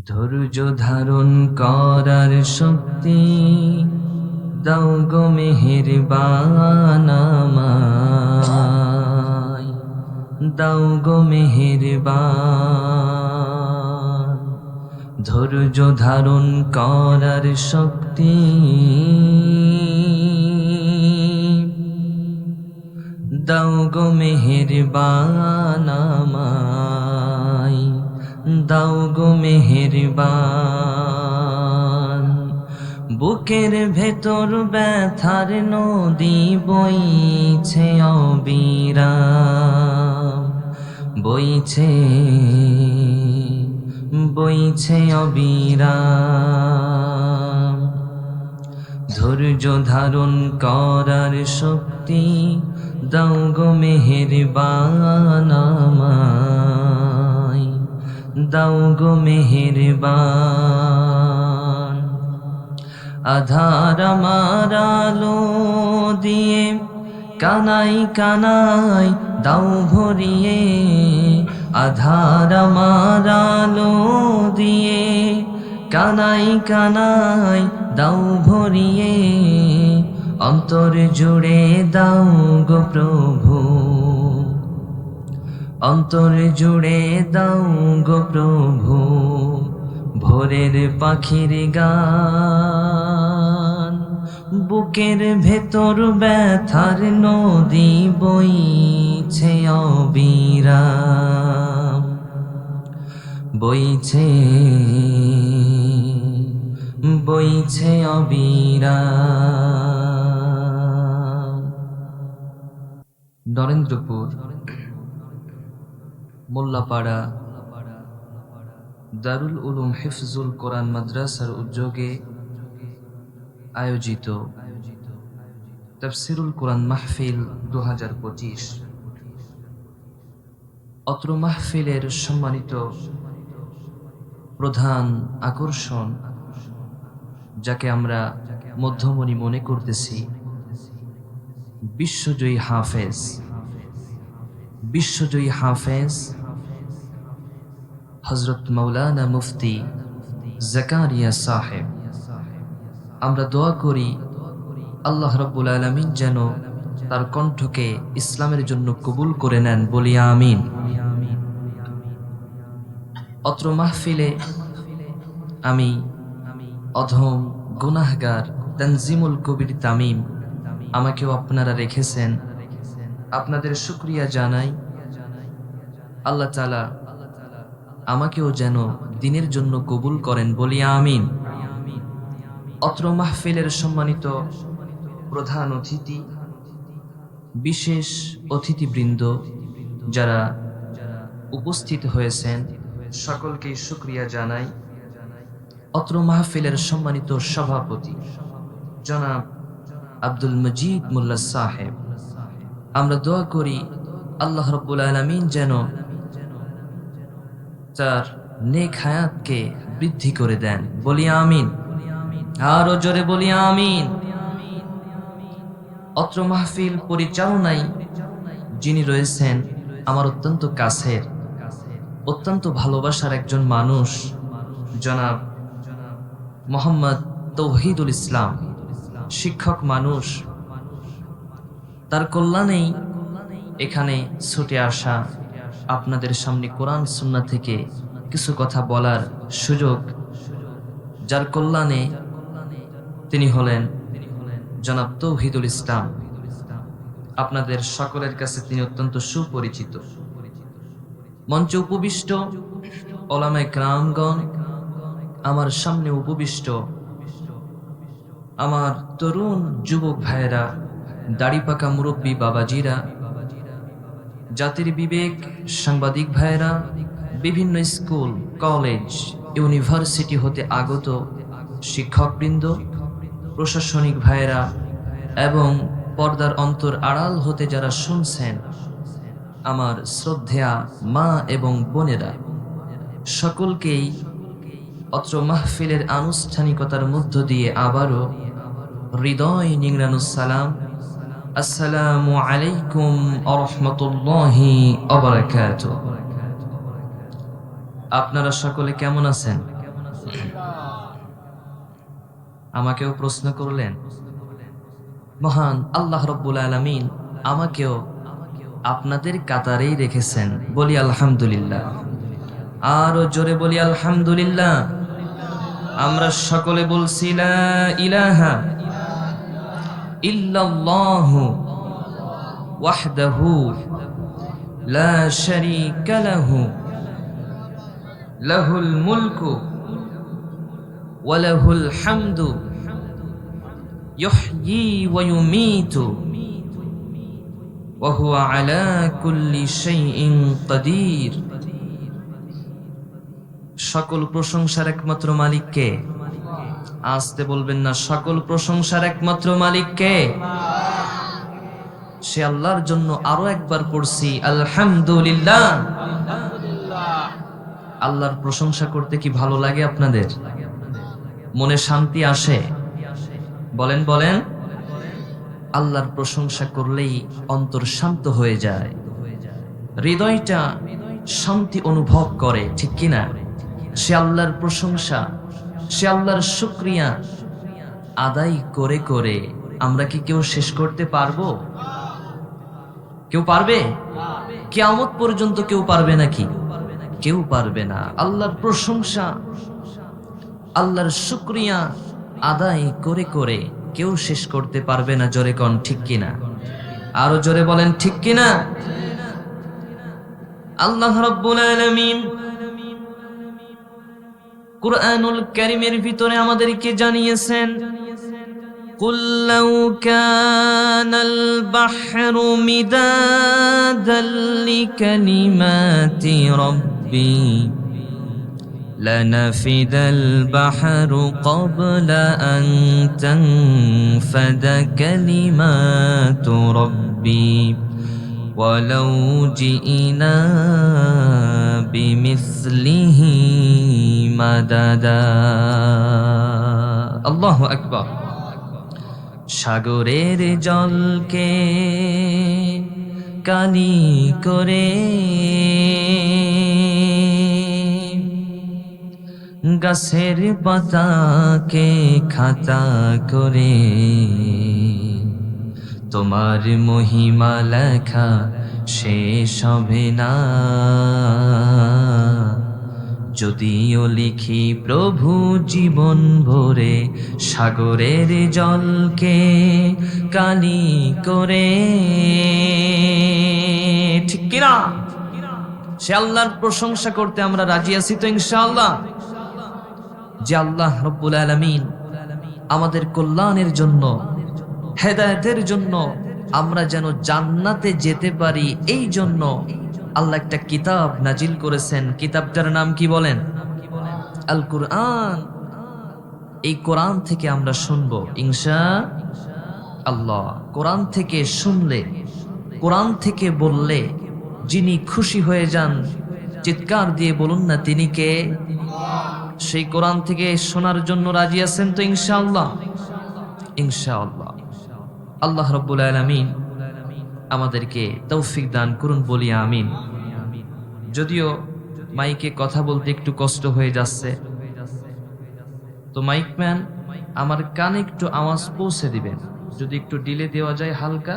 ধৈর্য ধারণ করার শক্তি দাও গো মেহেরবান আমায়, দাও গো মেহেরবান। ধৈর্য ধারণ করার শক্তি দাও গো মেহেরবান আমায়, দাও গো মেহেরবান। বুকের ভেতর ব্যথার নদী বইছে অবিরাম, বইছে বইছে অবিরাম। ধৈর্য ধারণ করার শক্তি দাও গো মেহেরবান আমায়, দাও গো মেহেরবান। আধার আমার আলো দিয়ে কানাই কানাই দাও ভরিয়ে, আধার আমার আলো দিয়ে কানাই কানাই দাও ভরিয়ে। অন্তর জুড়ে দাও গো প্রভু, অন্তর জুড়ে দাও গো প্রভু ভোরের পাখির গান। বুকের ভেতর ব্যথার নদী বইছে অবিরাম, বইছে বইছে অবিরাম। নরেন্দ্রপুর মোল্লাপাড়া দারুল উলুম হিফজুল কোরআন মাদ্রাসার উদ্যোগে আয়োজিত তাফসিরুল কোরআন মাহফিল 2025। অত্র মাহফিলের সম্মানিত প্রধান আকর্ষণ, যাকে আমরা মধ্যমণি মনে করতেছি, বিশ্বজয়ী হাফেজ, বিশ্বজয়ী হাফেজ হযরত মাওলানা মুফতি জাকারিয়া সাহেব। আমরা দোয়া করি আল্লাহ রাব্বুল আলামিন যেন তার কণ্ঠকে ইসলামের জন্য কবুল করে নেন, বলি আমিন। অত্র মাহফিলে আমি অধম গুনাহগার তানজিমুল কবির তামিম, আমাকেও আপনারা রেখেছেন, আপনাদের শুকরিয়া জানাই। আল্লাহ তাআলা আমাকেও যেন দিনের জন্য কবুল করেন, বলি আমিন। অত্র মাহফিলের সম্মানিত প্রধান অতিথি, বিশেষ অতিথিবৃন্দ যারা উপস্থিত হয়েছেন, সকলকে শুকরিয়া জানাই। অত্র মাহফিলের সম্মানিত সভাপতি জনাব আব্দুল মজিদ মোল্লা সাহেব, আমরা দোয়া করি আল্লাহ রাব্বুল আলামিন যেন তার নেক হায়াতকে বৃদ্ধি করে দেন, বলি আমিন। আরো জোরে বলি আমিন। অত্র মাহফিল পরিচালনায় যিনি রয়েছেন আমার অত্যন্ত কাছের, অত্যন্ত ভালোবাসার একজন মানুষ, জনাব মোহাম্মদ তৌহিদুল ইসলাম, শিক্ষক মানুষ। তার কল্যাণেই এখানে ছুটে আসা, আপনাদের সামনে কোরআন সুন্নাহ থেকে কিছু কথা বলার সুযোগ, যার কল্যাণে তিনি হলেন জনাব তৌহিদুল ইসলাম। আপনাদের সকলের কাছে তিনি অত্যন্ত সুপরিচিত। মঞ্চে উপবিষ্ট ওলামায়ে কেরামগণ, আমার সামনে উপবিষ্ট আমার তরুণ যুবক ভাইয়েরা, দাড়ি পাকা মুরব্বী বাবাজিরা, জাতির বিবেক সাংবাদিক ভাইয়েরা, বিভিন্ন স্কুল কলেজ ইউনিভার্সিটি হতে আগত শিক্ষকবৃন্দ, প্রশাসনিক ভাইয়েরা এবং পর্দার অন্তর আড়াল হতে যারা শুনছেন, আমার শ্রদ্ধেয়া মা এবং বোনেরা, সকলকেই অত্র মাহফিলের আনুষ্ঠানিকতার মধ্য দিয়ে আবারও হৃদয় নিংড়ানো সালাম, আসসালামু আলাইকুম ওয়া রাহমাতুল্লাহি ওয়া বারাকাতুহু। আপনারা সকলে কেমন আছেন? আমাকেও প্রশ্ন করলেন, মহান আল্লাহ রাব্বুল আলামিন আমাকেও আপনাদের কাতারেই রেখেছেন। বলি আলহামদুলিল্লাহ, আরো জোরে বলি আলহামদুলিল্লাহ। আমরা সকলে বলছি লা ইলাহা ইল্লাল্লাহু ওয়াহদাহু লা শারীকা লাহু লাহুল মুলকু ওয়া লাহুল হামদু ইউহয়ী ওয়া ইউমীতু ওয়া হুয়া আলা কুল্লি শাইইন কাদির। সকল প্রশংসার একমাত্র মালিক কে? আসতে বলবেন না, সকল প্রশংসার একমাত্র মালিক কে? সে আল্লাহর জন্য আরো একবার পড়ছি আলহামদুলিল্লাহ। আল্লাহর প্রশংসা করতে কি ভালো লাগে আপনাদের? মনে শান্তি আসে? বলেন বলেন। আল্লাহর প্রশংসা করলেই অন্তর শান্ত হয়ে যায়, হৃদয়টা শান্তি অনুভব করে, ঠিক কিনা? সে আল্লাহর প্রশংসা, সে আল্লাহর শুকরিয়া আদায় করে করে আমরা কি কেউ শেষ করতে পারবো? কেউ পারবে? কিয়ামত পর্যন্ত কেউ পারবে নাকি? কেউ পারবে না। আল্লাহর প্রশংসা, আল্লাহর শুকরিয়া আদায় করে করে কেউ শেষ করতে পারবে না। জোরে কোন ঠিক কিনা? আরো জোরে বলেন ঠিক কিনা? আল্লাহ রাব্বুল আলামিন কুরআনুল কারীমের ভিতরে আমাদেরকে জানিয়েছেন, কুল লাউ কানাল বাহরু মিদাদাল লিকালিমাতি রাব্বি লানাফিদাল বাহরু ক্বাবলা আন তানফাদা কালিমাতু রাব্বি ওয়ালাউ জিইনা বিমিসলিহি মাদাদা। আল্লাহু আকবার। সাগরের জলকে কালি করে, গাছের পাতাকে খাতা করে, তোমার মহিমা লেখা শেষ হবে না। যদিও লিখি প্রভু জীবন ভরে, সাগরের জলকে কালি করে, ঠিক কিনা? সে আল্লাহর প্রশংসা করতে আমরা রাজি আছি তো ইনশাআল্লাহ। যে আল্লাহ রাব্বুল আলামিন আমাদের কল্যাণের জন্য, হেদায়েতের জন্য, আমরা যেন জান্নাতে যেতে পারি, এই জন্য আল্লাহ একটা কিতাব নাজিল করেছেন। কিতাবটার নাম কি বলেন? আল কুরআন। এই কোরআন থেকে আমরা শুনবো ইনশাআল্লাহ। কোরআন থেকে শুনলে, কোরআন থেকে বললে যিনি খুশি হয়ে যান, চিৎকার দিয়ে বলুন না তিনি কে? সেই কোরআন থেকে শোনার জন্য রাজি আছেন তো ইনশাআল্লাহ? ইনশাআল্লাহ। আল্লাহ রাব্বুল আলামিন আমাদেরকে তৌফিক দান করুন, বলি আমিন। যদিও মাইকে কথা বলতে একটু কষ্ট হয়ে যাচ্ছে, তো মাইকম্যান আমার কানে একটু আওয়াজ পৌঁছে দিবেন। যদি একটু ডিলে দেওয়া যায় হালকা,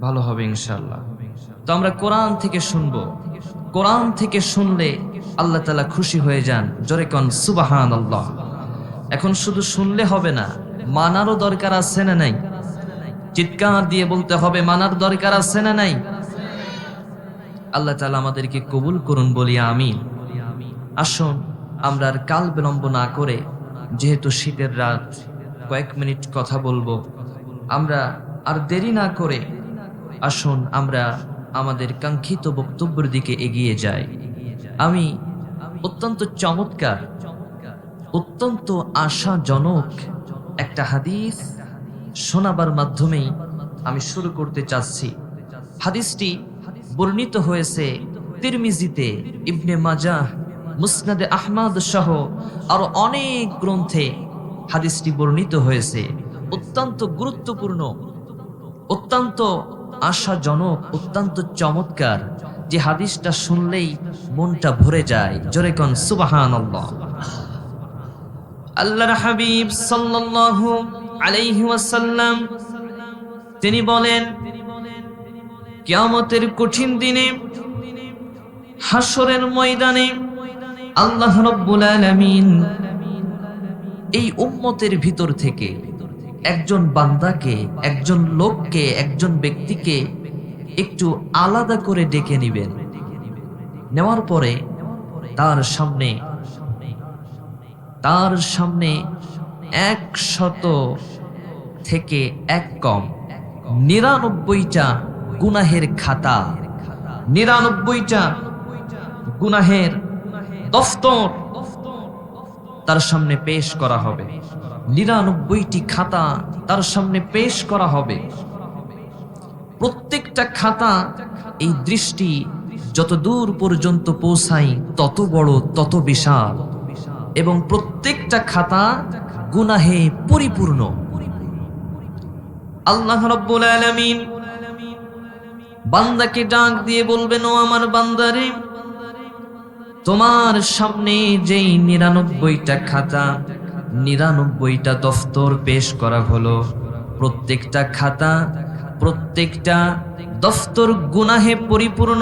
ভালো হবে ইনশাআল্লাহ। তো আমরা কোরআন থেকে শুনবো। কোরআন থেকে শুনলে আল্লাহ তাআলা খুশি হয়ে যান। জোরে কোন সুবহানাল্লাহ। এখন শুধু শুনলে হবে না, মানারও দরকার আছে না নাই? চিৎকার দিয়ে বলতে হবে, মানার দরকার আছে না নাই? আল্লাহ তাআলা আমাদেরকে কবুল করুন, বলি আমিন। আসুন আমরা আর কাল বিলম্ব না করে, যেহেতু শীতের রাত, কয়েক মিনিট কথা বলবো, আমরা আর দেরি না করে আসুন আমরা আমাদের কাঙ্ক্ষিত বক্তব্যের দিকে এগিয়ে যাই। আমি অত্যন্ত চমৎকার, অত্যন্ত আশাজনক একটা হাদিস শোনাবার মাধ্যমেই আমি শুরু করতে চাচ্ছি। হাদিসটি বর্ণিত হয়েছে তিরমিজিতে, ইবনে মাজাহ, মুসনাদে আহমদ সহ আরো অনেক গ্রন্থে হাদিসটি বর্ণিত হয়েছে। অত্যন্ত গুরুত্বপূর্ণ, অত্যন্ত আশাজনক, অত্যন্ত চমৎকার যে হাদিসটা শুনলেই মনটা ভরে যায়। জোরে কোন সুবহানাল্লাহ। আল্লাহর হাবিব সাল্লাল্লাহু আলাইহি ওয়াসাল্লাম তিনি বলেন, কিয়ামতের কঠিন দিনে হাসরের ময়দানে আল্লাহ রাব্বুল আলামিন এই উম্মতের ভিতর থেকে একজন বান্দাকে, একজন লোককে, একজন ব্যক্তিকে একটু আলাদা করে ডেকে নেবেন। নেওয়ার পরে তার সামনে 100 থেকে এক কম 99টা গুনাহের খাতা, 99টা গুনাহের দফতর তার সামনে পেশ করা হবে। 99টি খাতা তার সামনে পেশ করা হবে। প্রত্যেকটা খাতা, এই দৃষ্টি যত দূর পর্যন্ত পৌঁছায় তত বড়, তত বিশাল, এবং প্রত্যেকটা খাতা গুনাহে পরিপূর্ণ। আল্লাহ রাব্বুল আলামিন বান্দাকে ডাক দিয়ে বলবেন, ও আমার বান্দারে, তোমার সামনে যেই 99টা খাতা, 99টা দফতর পেশ করা হলো, প্রত্যেকটা খাতা, প্রত্যেকটা দফতর গুনাহে পরিপূর্ণ।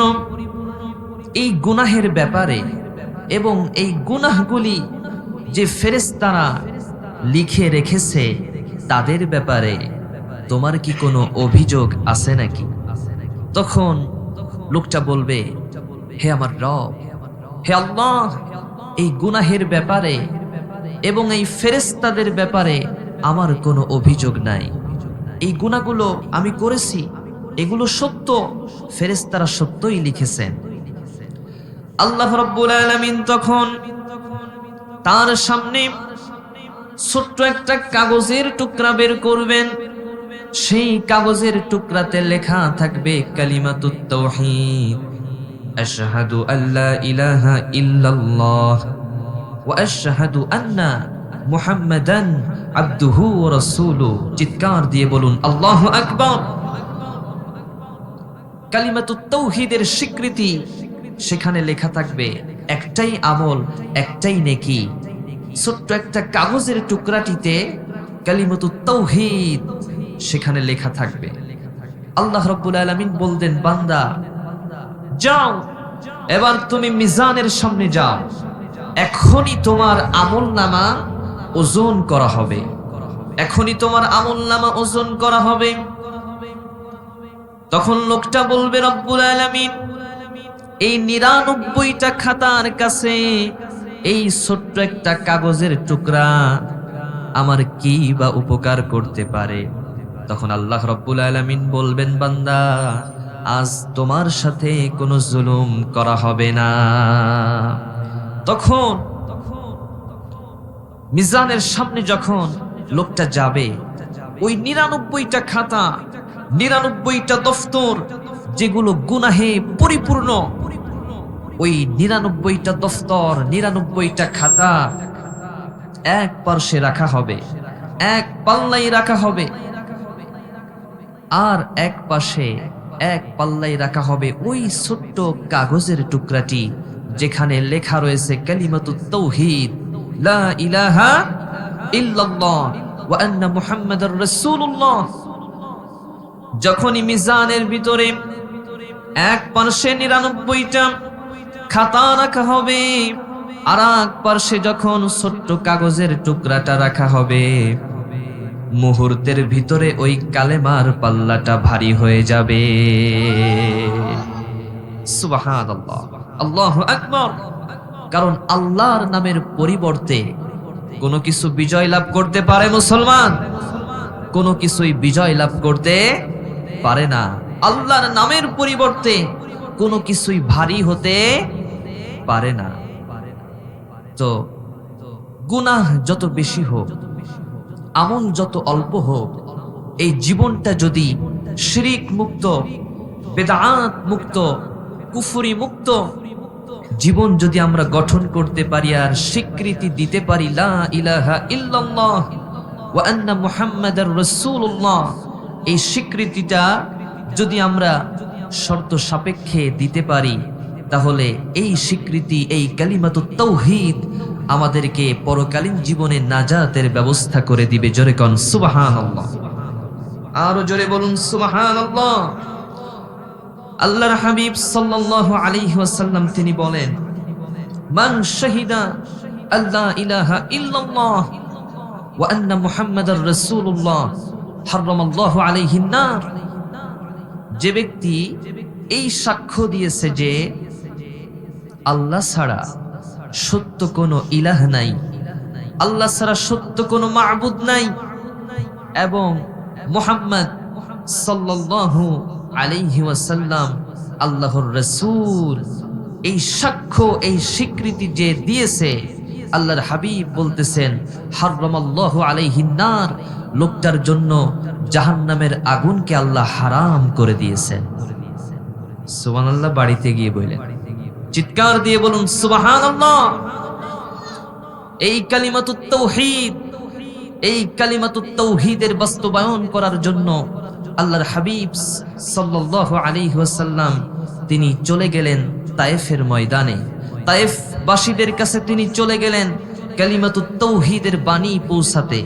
এই গুনাহের ব্যাপারে এবং এই গুনাহগুলি যে ফেরেশতারা লিখে রেখেছে তাদের ব্যাপারে তোমার কি কোনো অভিযোগ আছে নাকি? তখন লোকটা বলবে, হে আমার রব, হে আল্লাহ, এই গুনাহের ব্যাপারে এবং এই ফেরেশতাদের ব্যাপারে আমার কোনো অভিযোগ নাই। এই গুনাহগুলো আমি করেছি, এগুলো সত্য, ফেরেশতারা সত্যই লিখেছেন। আল্লাহ রাব্বুল আলামিন তখন তার সামনে ছোট্ট একটা কাগজের টুকরা বের করবেন। সেই কাগজের টুকরাতে লেখা থাকবে কালিমাতুত তাওহীদ, আশহাদু আল্লা ইলাহা ইল্লাল্লাহ ওয়া আশহাদু আন্না মুহাম্মাদান আবদুহু ওয়া রাসূলুহু। চিৎকার দিয়ে বলুন আল্লাহু আকবার। কালিমাতুত তাওহীদের স্বীকৃতি সেখানে লেখা থাকবে, একটাই আমল, একটাই নেকি। ছোট্ট একটা কাগজের টুকরাটিতে কালিমাতুত তাওহীদ সেখানে লেখা থাকবে। আল্লাহ রাব্বুল আলামিন বলতেন, বান্দা যাও, এবার তুমি মিজানের সামনে যাও, এখনই তোমার আমলনামা ওজন করা হবে, এখনই তোমার আমলনামা ওজন করা হবে। তখন লোকটা বলবে, রব্বুল আলামিন, এই 99টা খাতার কাছে এই ছোট্ট একটা কাগজের টুকরা আমার কি বা উপকার করতে পারে? তখন আল্লাহ রাব্বুল আলামিন বলবেন, বান্দা, আজ তোমার সাথে কোনো জুলুম করা হবে না। তখন মিজানের সামনে যখন লোকটা যাবে, ওই 99টা খাতা, 99টা দফতর যেগুলো গুনাহে পরিপূর্ণ, ওই 99টা দফতর, 99টা খাতা এক পার্শ্বে রাখা হবে, এক পাল্লায় রাখা হবে, আর এক পাশে এক পাল্লায় রাখা হবে ওই ছোট্ট কাগজের টুকরাটি যেখানে লেখা রয়েছে কালিমাতুত তাওহীদ, লা ইলাহা ইল্লাল্লাহ ওয়া আন্না মুহাম্মাদার রাসূলুল্লাহ। যখনই মিজানের ভিতরে এক পার্শ্বে 99টা খাতা রাখা হবে, আর এক পার্শ্বে যখন ছোট্ট কাগজের টুকরাটা রাখা হবে, মুহূর্তের ভিতরে ওই কালেমার পাল্লাটা ভারী হয়ে যাবে। সুবহানাল্লাহ, আল্লাহু আকবার। কারণ আল্লাহর নামের পরিবর্তে কোনো কিছু বিজয় লাভ করতে পারে মুসলমান? কোনো কিছুই বিজয় লাভ করতে পারে না। আল্লাহর নামের পরিবর্তে কোনো কিছুই ভারী হতে পারে না। তো গুনাহ যত বেশি হোক, আমল যত অল্প হোক, এই জীবনটা যদি শিরিক মুক্ত, বেদাত মুক্ত, কুফরি মুক্ত জীবন যদি আমরা গঠন করতে পারি আর স্বীকৃতি দিতে পারি লা ইলাহা ইল্লাল্লাহ ওয়া আন্না মুহাম্মাদার রাসূলুল্লাহ, এই স্বীকৃতিটা যদি আমরা শর্ত সাপেক্ষে দিতে পারি, তাহলে এই স্বীকৃতি, এই কালিমাতুত তাওহীদ আমাদেরকে পরকালীন জীবনে নাজাতের ব্যবস্থা করে দিবে। জোরে কোন সুবহানাল্লাহ, আরো জোরে বলুন সুবহানাল্লাহ। আল্লাহর হাবিব সাল্লাল্লাহু আলাইহি ওয়াসাল্লাম তিনি বলেন, মান শাহিদা আল্লা ইলাহা ইল্লাল্লাহ ওয়া আন্না মুহাম্মাদার রাসূলুল্লাহ হারামাল্লাহু আলাইহিন নার। যে ব্যক্তি এই সাক্ষ্য দিয়েছে যে আল্লাহ ছাড়া সত্য কোনো ইলাহ নাই, আল্লাহ ছাড়া সত্য কোনো মাবুদ নাই, এবং মুহাম্মদ সাল্লাল্লাহু আলাইহি ওয়াসাল্লাম আল্লাহর রাসূল, এই সাক্ষ্য, এই স্বীকৃতি যে দিয়েছে, আল্লাহর হাবিব বলতেছেন হারামাল্লাহু আলাইহিন নার, লোকটার জন্য জাহান্নামের আগুনকে আল্লাহ হারাম করে দিয়েছেন। সুবহানাল্লাহ। বাড়িতে গিয়ে বলেন, চিৎকার দিয়ে বলুন সুবহানাল্লাহ। এই কালিমাতুত তাওহীদ, এই কালিমাতুত তাওহীদের বাস্তবায়ন করার জন্য আল্লাহর হাবিব সাল্লাল্লাহু আলাইহি ওয়াসাল্লাম তিনি চলে গেলেন তায়েফের ময়দানে। তায়েফবাসীদের কাছে তিনি চলে গেলেন কালিমাতুত তাওহীদের বাণী পৌঁছাতে,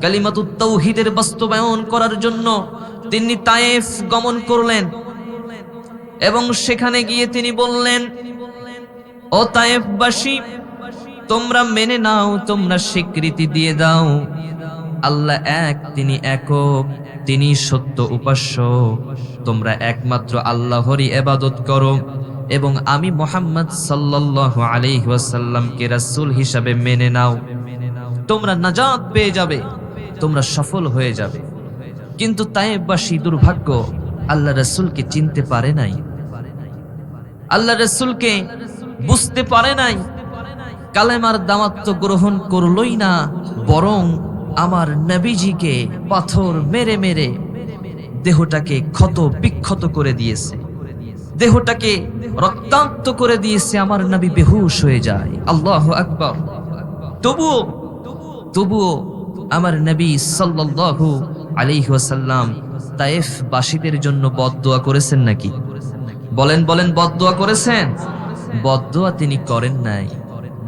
কালিমাতুত তাওহীদের বাস্তবায়ন করার জন্য তিনি তায়েফ গমন করলেন। এবং সেখানে গিয়ে তিনি বললেন, ও তায়েফবাসী, তোমরা মেনে নাও, তোমরা স্বীকৃতি দিয়ে দাও, আল্লাহ এক, তিনি একক, তিনি সত্য উপাস্য, তোমরা একমাত্র আল্লাহরই ইবাদত করো, এবং আমি মুহাম্মদ সাল্লাল্লাহু আলাইহি ওয়াসাল্লামকে রাসূল হিসাবে মেনে নাও, তোমরা নাজাত পেয়ে যাবে, তোমরা সফল হয়ে যাবে। কিন্তু তায়েফবাসী দুর্ভাগ্য, আল্লাহ রাসূলকে চিনতে পারে নাই, আল্লাহ রাসূলকে বুঝতে পারে নাই, কালেমার দাওয়াত তো গ্রহণ করলই না, বরং আমার নবীজিকে পাথর মেরে মেরে দেহটাকে ক্ষত বিক্ষত করে দিয়েছে, দেহটাকে রক্তাক্ত করে দিয়েছে, আমার নবী বেহুশ হয়ে যায়। আল্লাহু আকবার। তবুও আমার নবী সাল্লাল্লাহু আলাইহি ওয়াসাল্লাম তায়েফবাসীদের জন্য বদদোয়া করেছেন নাকি? বলেন বলেন, বদদোয়া করেছেন? বদদোয়া তিনি করেন নাই,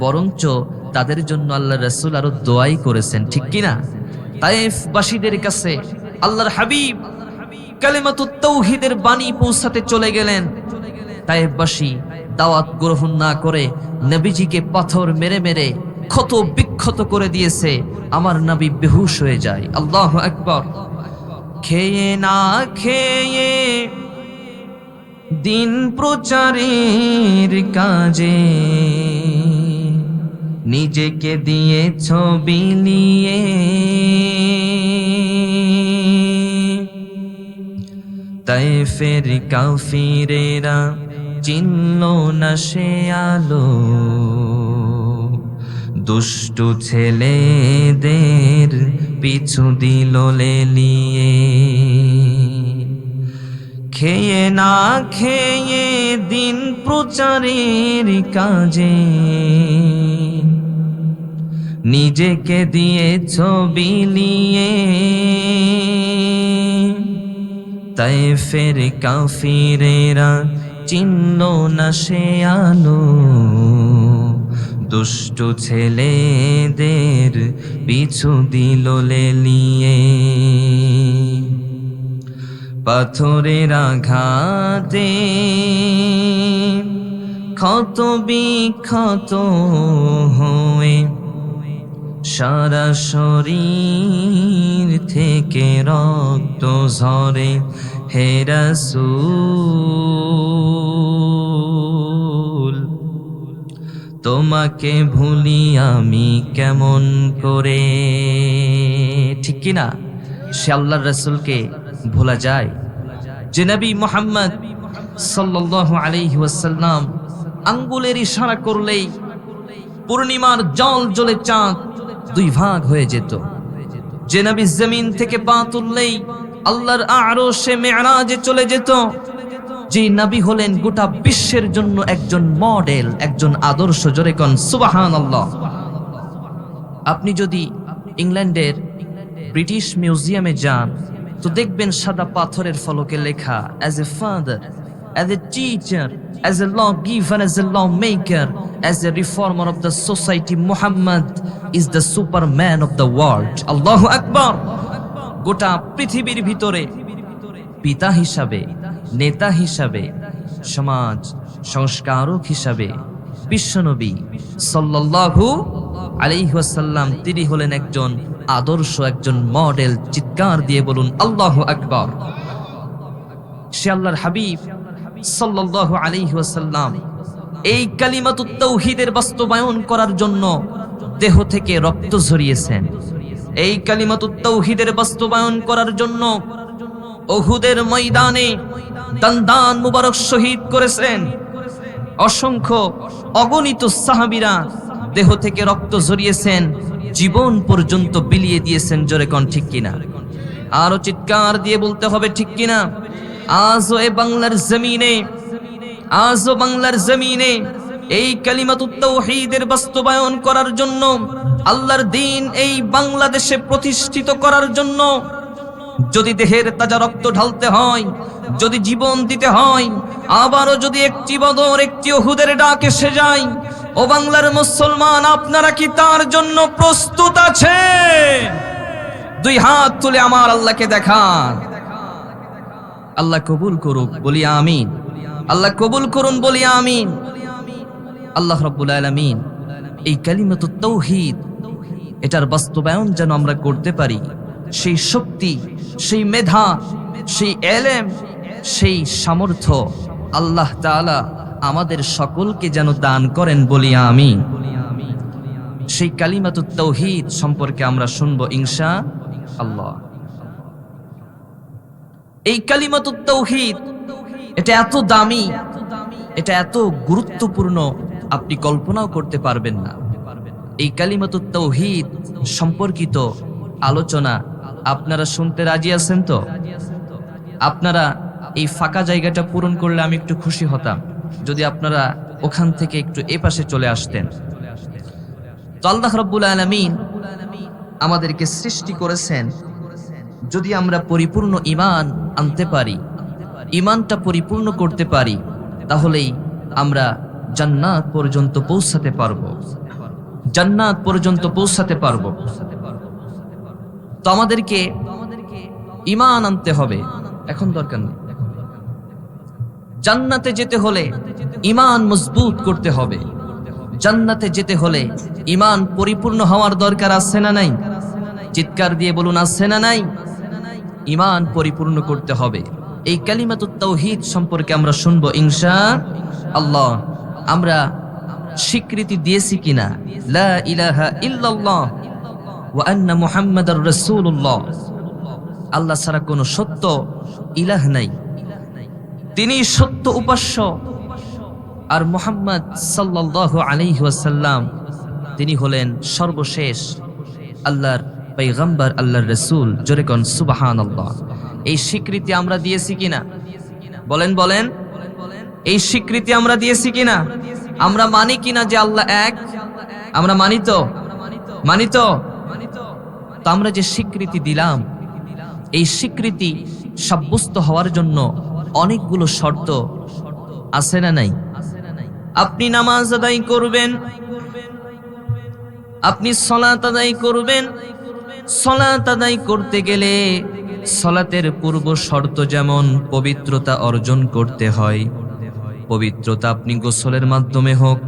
বরঞ্চ তাদের জন্য আল্লাহ রাসূল আরো দোয়াই করেছেন, ঠিক কিনা? তায়েফবাসীদের কাছে আল্লাহর হাবিব কালিমাতুত তাওহীদের বাণী পৌঁছাতে চলে গেলেন। তায়েফবাসী দাওয়াত গ্রহণ না করে নবীজিকে পাথর মেরে মেরে ক্ষত বিক্ষত করে দিয়েছে, আমার নবী বেহুশ হয়ে যায়। আল্লাহু আকবার। খেয়ে না খেয়ে দিন প্রচারের কাজে নিজেকে দিয়েছ বিলিয়ে, তায়েফের কাফিরেরা চিনল না সে আলো, দুষ্টু ছেলেদের পিছু দিল লেলিয়ে। খেয়ে না খেয়ে দিন প্রচারের কাজে নিজেকে দিয়েছ বিলিয়ে, তায়েফের কাফিরেরা চিনল না সে আলো, দুষ্টু ছেলেদের পিছু দিল লেলিয়ে। পাথরের আঘাতে ক্ষত বিক্ষত হয়ে সারা শরীর থেকে রক্ত ঝরে, হে রাসূল তোমাকে ভুলি আমি কেমন করে? ঠিক কিনা? সে আল্লাহর রাসূলকে ভোলা যায়? যে নবী মুহাম্মদ সাল্লাল্লাহু আলাইহি ওয়াসাল্লাম আঙ্গুলের ইশারা করলেই পূর্ণিমার জল জ্বলে চাঁদ দুই ভাগ হয়ে যেত, যে নবী জমিন থেকে পা তুললেই আল্লাহর আরশে মেরাজে চলে যেত, যে নবী হলেন গোটা বিশ্বের জন্য একজন মডেল, একজন আদর্শ। জোরে কোন সুবহানাল্লাহ। আপনি যদি ইংল্যান্ডের ব্রিটিশ মিউজিয়ামে যান তো দেখবেন সাদা পাথরের ফলকে লেখা, as a father as a teacher, as a lawgiver, as a lawmaker, as a reformer of the society. Muhammad is the superman of the world. Allahu Akbar. গোটা পৃথিবীর ভিতরে পিতা হিসাবে, নেতা হিসাবে, সমাজ সংস্কারক হিসাবে বিশ্বনবী সাল্লাল্লাহু আলাইহি ওয়াসাল্লাম তিনি হলেন একজন আদর্শ, একজন মডেল। চিৎকার দিয়ে বলুন আল্লাহু আকবার। সে আল্লাহর হাবিব সাল্লাল্লাহু আলাইহি ওয়াসাল্লাম এই কালিমাতুত তাওহীদের বাস্তবায়ন করার জন্য দেহ থেকে রক্ত ঝরিয়েছেন। এই কালিমাতুত তাওহীদের বাস্তবায়ন করার জন্য উহুদের ময়দানে দান মুবারক শহীদ করেছেন। অসংখ্য অগণিত সাহাবীরা দেহ থেকে রক্ত ঝরিয়েছেন, জীবন পর্যন্ত বিলিয়ে দিয়েছেন। জোরে কোন ঠিক কিনা? আরো চিৎকার দিয়ে বলতে হবে ঠিক কিনা? আজও এই বাংলার জমিনে, আজও বাংলার জমিনে এই কালিমাতুত তাওহীদের বাস্তবায়ন করার জন্য, আল্লাহর দ্বীন এই বাংলাদেশে প্রতিষ্ঠিত করার জন্য যদি দেহের তাজা রক্ত ঢালতে হয়, যদি জীবন দিতে হয়, আবারও যদি একটি বদর, একটি উহুদের ডাক এসে যায়, ও বাংলার মুসলমান, আপনারা কি তার জন্য প্রস্তুত আছেন? দুই হাত তুলে আমার আল্লাহকে দেখান। আল্লাহ কবুল করুক, বলি আমিন। আল্লাহ কবুল করুন, বলি আমিন। আল্লাহ রাব্বুল আলামিন এই কালিমাতুত তাওহীদ এটার বাস্তবায়ন যেন আমরা করতে পারি, সেই শক্তি, সেই মেধা, সেই এলেম, সেই সামর্থ্য আল্লাহ তাআলা আমাদের সকলকে যেন দান করেন, বলি আমিন। সেই কালিমাতুত তাওহীদ সম্পর্কে আমরা শুনবো ইনশাআল্লাহ। এই কালিমাতুত তাওহীদ এটা এত দামি, এটা এত গুরুত্বপূর্ণ, আপনি কল্পনাও করতে পারবেন না। এই কালিমাতুত তাওহীদ সম্পর্কিত আলোচনা আপনারা শুনতে রাজি আছেন তো? আপনারা এই ফাঁকা জায়গাটা পূরণ করলে আমি একটু খুশি হতাম, যদি আপনারা ওখান থেকে একটু এ পাশে চলে আসতেন। তো আল্লাহ রাব্বুল আলামিন আমাদেরকে সৃষ্টি করেছেন, যদি আমরা পরিপূর্ণ ঈমান আনতে পারি, ঈমানটা পরিপূর্ণ করতে পারি, তাহলেই আমরা জান্নাত পর্যন্ত পৌঁছাতে পারবো, জান্নাত পর্যন্ত পৌঁছাতে পারবো। তো আমাদেরকে ঈমান আনতে হবে, এখন দরকার নেই। জান্নাতে যেতে হলে ঈমান মজবুত করতে হবে। জান্নাতে যেতে হলে ঈমান পরিপূর্ণ হওয়ার দরকার আছে না নাই? চিৎকার দিয়ে বলুন, আছে না নাই? ঈমান পরিপূর্ণ করতে হবে। এই কালিমাতুত তাওহীদ সম্পর্কে আমরা শুনবো ইনশাআল্লাহ। আমরা স্বীকৃতি দিয়েছি কিনা লা ইলাহা ইল্লাল্লাহ ওয়া আন্না মুহাম্মাদার রাসূলুল্লাহ, আল্লাহ ছাড়া কোনো সত্য ইলাহ নাই, তিনি সত্য উপাস্য। আর মুহাম্মদ সাল্লাল্লাহু আলাইহি ওয়াসাল্লাম তিনি হলেন সর্বশেষ আল্লাহর পয়গম্বর, আল্লাহর রাসূল। জোরে কোন সুবহানাল্লাহ। এই স্বীকৃতি আমরা দিয়েছি কিনা? বলেন বলেন, এই স্বীকৃতি আমরা দিয়েছি কিনা? আমরা মানি কিনা যে আল্লাহ এক? আমরা মানি তো? মানি তো? তো আমরা যে স্বীকৃতি দিলাম, এই স্বীকৃতি সাব্যস্ত হওয়ার জন্য অনেকগুলো শর্ত আছে না নাই? আপনি নামাজ আদায় করবেন, আপনি সালাত আদায় করবেন। সালাত আদায় করতে গেলে সালাতের পূর্ব শর্ত যেমন পবিত্রতা অর্জন করতে হয়। পবিত্রতা আপনি গোসলের মাধ্যমে হোক,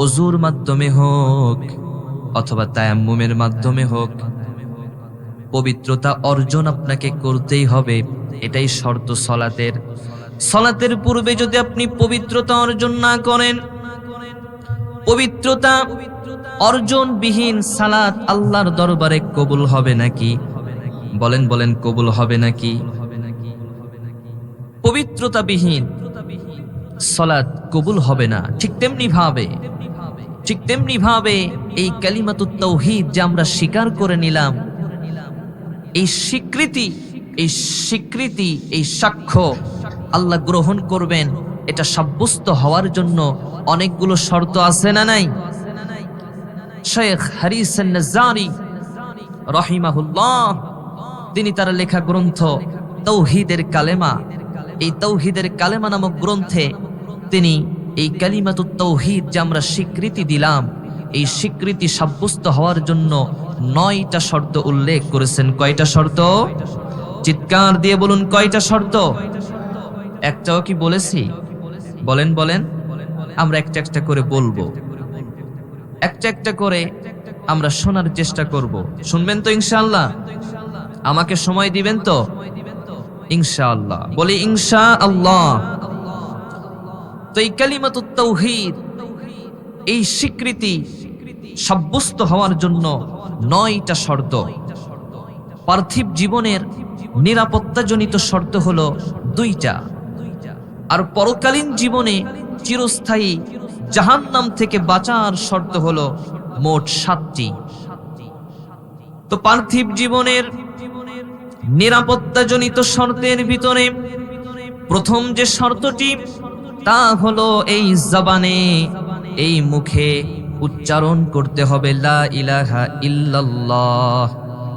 ওযুর মাধ্যমে হোক, অথবা তায়াম্মুমের মাধ্যমে হোক, পবিত্রতা অর্জন আপনাকে করতেই হবে। এটাই শর্ত সালাতের। সালাতের পূর্বে যদি আপনি পবিত্রতা অর্জন না করেন, পবিত্রতা অর্জনবিহীন সালাত আল্লাহর দরবারে কবুল হবে নাকি? বলেন বলেন, কবুল হবে নাকি? পবিত্রতাবিহীন সালাত কবুল হবে না। ঠিক তেমনি ভাবে এই কালিমাতুত তাওহীদ যে আমরা স্বীকার করে নিলাম, এই স্বীকৃতি, এই সাক্ষ্য আল্লাহ গ্রহণ করবেন, এটা সাব্যস্ত হওয়ার জন্য অনেকগুলো শর্ত আছে না নাই? শেখ হারিস আন-নাজ্জারি রাহিমাহুল্লাহ তিনি তার লেখা গ্রন্থ তাওহীদের কালেমা এই তাওহীদের কালেমা নামক গ্রন্থে তিনি এই কালিমাতুত তাওহীদ যে আমরা স্বীকৃতি দিলাম, এই স্বীকৃতি সাব্যস্ত হওয়ার জন্য 9টা শর্ত উল্লেখ করেছেন। কয়টা শর্ত? চিৎকার দিয়ে বলুন, কয়টা শর্ত? একটাও কি বলেছি? বলেন বলেন। আমরা একটা একটা করে বলবো, একটা একটা করে আমরা শোনার চেষ্টা করব। শুনবেন তো ইনশাআল্লাহ? আমাকে সময় দিবেন তো ইনশাআল্লাহ? বলি ইনশাআল্লাহ। তো এই কালিমাতুত তাওহীদ, এই স্বীকৃতি সাব্যস্ত হওয়ার জন্য 9টা শর্ত। পার্থিব জীবনের নিরাপত্তাজনিত শর্ত হলো 2টা, আর পরকালীন জীবনে চিরস্থায়ী জাহান্নাম থেকে বাঁচার শর্ত হলো মোট 7টি। তো পার্থিব জীবনের নিরাপত্তাজনিত শর্তের ভিতরে প্রথম যে শর্তটি, তা হলো এই জবানে, এই মুখে উচ্চারণ করতে হবে লা ইলাহা ইল্লাল্লাহ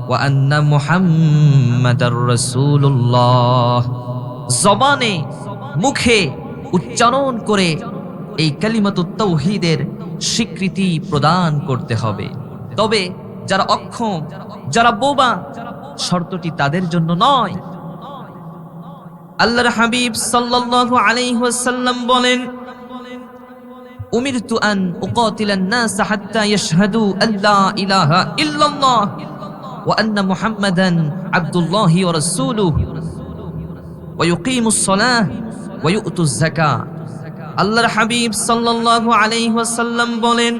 ওয়া আন্না মুহাম্মাদার রাসূলুল্লাহ। জবানে, মুখে উচ্চারণ করে এই কালিমাতুত তাওহীদের স্বীকৃতি প্রদান করতে হবে। তবে যারা অক্ষম, যারা বোবা, শর্তটি তাদের জন্য নয়। আল্লাহর হাবিব সাল্লাল্লাহু আলাইহি ওয়াসাল্লাম বলেন, উমিরতু আন উকাতিলান নাস হাত্তা ইয়াশহাদু আল্লা ইলাহা ইল্লাল্লাহ ওয়া আন্না মুহাম্মাদান আবদুল্লাহি ওয়া রাসূলুহু ওয়া ইউকিমুস সালাহ ওয়া ইউতুজ যাকাত। আল্লাহর হাবিব সাল্লাল্লাহু আলাইহি ওয়াসাল্লাম বলেন,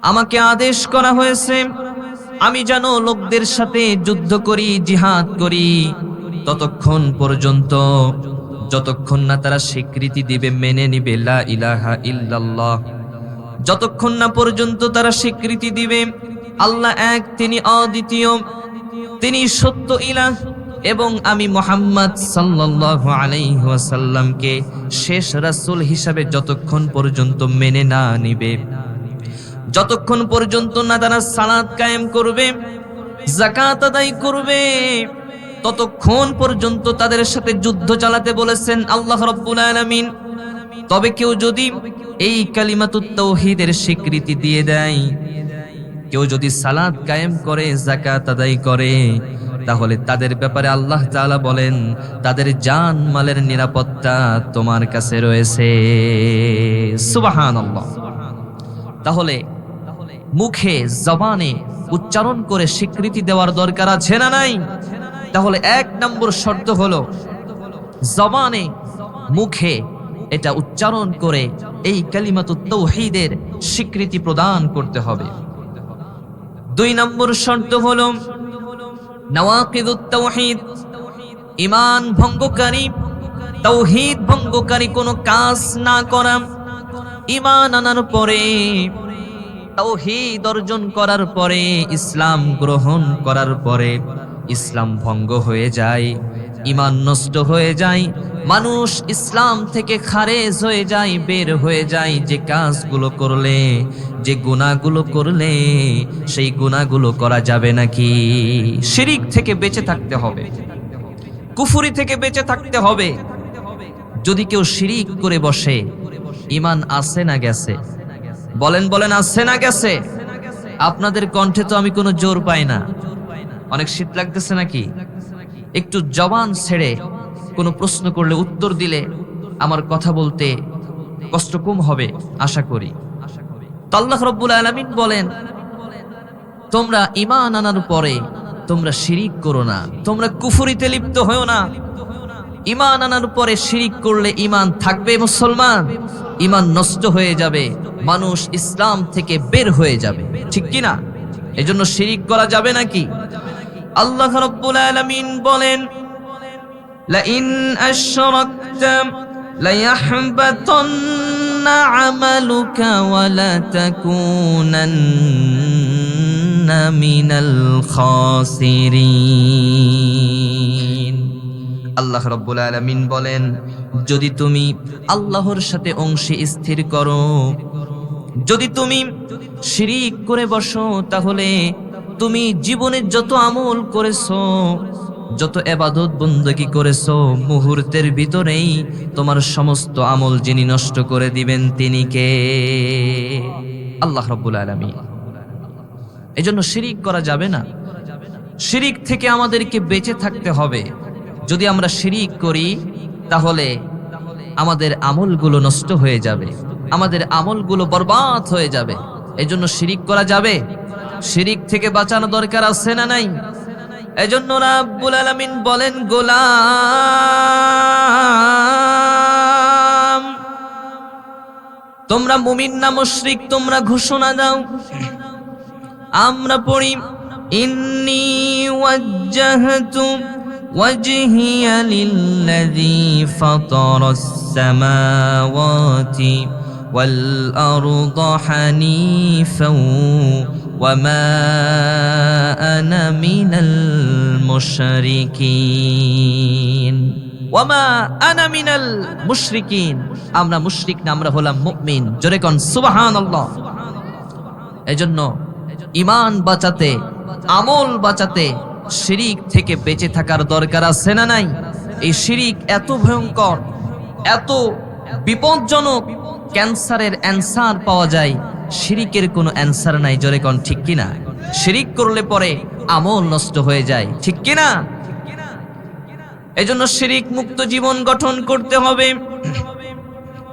আমাকে আদেশ করা হয়েছে আমি যেন লোকদের সাথে যুদ্ধ করি, জিহাদ করি, ততক্ষণ পর্যন্ত যতক্ষণ না তারা স্বীকৃতি দিবে, মেনে নিবে লা ইলাহা ইল্লাল্লাহ, যতক্ষণ না পর্যন্ত তারা স্বীকৃতি দিবে আল্লাহ এক, তিনি অদ্বিতীয়, তিনি সত্য ইলাহ, এবং আমি মুহাম্মদ সাল্লাল্লাহু আলাইহি ওয়াসাল্লামকে শেষ রাসূল হিসাবে যতক্ষণ পর্যন্ত মেনে না নিবে, যতক্ষণ পর্যন্ত না তারা সালাত কায়েম করবে, যাকাত আদায় করবে, ততক্ষণ পর্যন্ত তাদের সাথে যুদ্ধ চালাতে বলেছেন আল্লাহ রাব্বুল আলামিন। তবে কেউ যদি এই কালিমাতুত তাওহীদের স্বীকৃতি দিয়ে দেয়, কেউ যদি সালাত কায়েম করে, যাকাত আদায় করে, তাহলে তাদের ব্যাপারে আল্লাহ তাআলা বলেন তাদের জান মালের নিরাপত্তা তোমার কাছে রয়েছে। সুবহানাল্লাহ। তাহলে মুখে, জবানে উচ্চারণ করে স্বীকৃতি দেওয়ার দরকার আছে না নাই? তাহলে 1 নম্বর শর্ত হলো জবানে, মুখে এটা উচ্চারণ করে এই কালিমাতুত তাওহীদের স্বীকৃতি প্রদান করতে হবে। 2 নম্বর শর্ত হলো নওয়াকিদুত তাওহীদ, ঈমান ভঙ্গকারী, তাওহীদ ভঙ্গকারী কোনো কাজ না করা। ঈমান আনার পরে, তাওহীদ অর্জন করার পরে, ইসলাম গ্রহণ করার পরে ইসলাম ভঙ্গ হয়ে যায়, ঈমান নষ্ট হয়ে যায়, মানুষ ইসলাম থেকে খারেজ হয়ে যায়, বের হয়ে যায়। যে কাজগুলো করলে, যে গুনাহগুলো করলে, সেই গুনাহগুলো করা যাবে নাকি? শিরিক থেকে বেঁচে থাকতে হবে, কুফরি থেকে বেঁচে থাকতে হবে। যদি কেউ শিরিক করে বসে, ঈমান আছে না গেছে? বলেন বলেন, আছে না গেছে? আপনাদের কণ্ঠে তো আমি কোনো জোর পাই না। অনেক শীত লাগতেছে নাকি? একটু জবান ছেড়ে কোনো প্রশ্ন করলে, উত্তর দিলে আমার কথা বলতে কষ্ট কম হবে আশা করি। তো আল্লাহ রাব্বুল আলামিন বলেন, তোমরা ঈমান আনার পরে তোমরা শিরিক করো না, তোমরা কুফরিতে লিপ্ত হও না। ঈমান আনার পরে শিরিক করলে ঈমান থাকবে মুসলমান? ঈমান নষ্ট হয়ে যাবে, মানুষ ইসলাম থেকে বের হয়ে যাবে, ঠিক কি না? এজন্য শিরিক করা যাবে নাকি? আল্লাহ রাব্বুল আলামিন বলেন, লা ইন আশরাকতা লা ইয়াহবাতান্না আমালুকা ওয়া লা তাকুনান্না মিনাল খাসিরিন। আল্লাহ রাব্বুল আলামিন বলেন, যদি তুমি আল্লাহর সাথে অংশী স্থির করো, যদি তুমি শিরিক করে বসো, তাহলে তুমি জীবনে যত আমল করেছো যত ইবাদত বندگی করেছো মুহূর্তের ভিতরেই তোমার সমস্ত আমল যিনি নষ্ট করে দিবেন তিনি কে? আল্লাহ রাব্বুল আলামিন। এজন্য শিরিক করা যাবে না। শিরিক থেকে আমাদেরকে বেঁচে থাকতে হবে। যদি আমরা শিরিক করি তাহলে আমাদের আমলগুলো নষ্ট হয়ে যাবে, আমাদের আমলগুলো বরবাদ হয়ে যাবে। এজন্য শিরিক করা যাবে? শিরিক থেকে বাঁচানো দরকার আছে না নাই? এজন্য রাব্বুল আলামিন বলেন, গোলাম তোমরা মুমিন না মুশরিক তোমরা ঘোষণা দাও। আমরা পড়ি, ইন্নী ওয়াজ্জাহতু ওয়াজহিয়া লিল্লাযী ফাতারাস সামাওয়াতি ওয়াল আরদা হানিফাও ওয়ামা আনা মিনাল মুশরিকিন। ওয়ামা আনা মিনাল মুশরিকিন, আমরা মুশরিক না, আমরা হলাম মুমিন। জোরে কোন সুবহানাল্লাহ। এজন্য ঈমান বাঁচাতে, আমল বাঁচাতে শিরিক থেকে বেঁচে থাকার দরকার আছে না নাই? এই শিরিক এত ভয়ঙ্কর, এত বিপজ্জনক, ক্যান্সারের অ্যানসার পাওয়া যায়, শিরিকের কোনো অ্যানসার নাই। জোরে কোন ঠিক কিনা? শিরিক করলে পরে আমল নষ্ট হয়ে যায়, ঠিক কিনা? এজন্য শিরিক মুক্ত জীবন গঠন করতে হবে।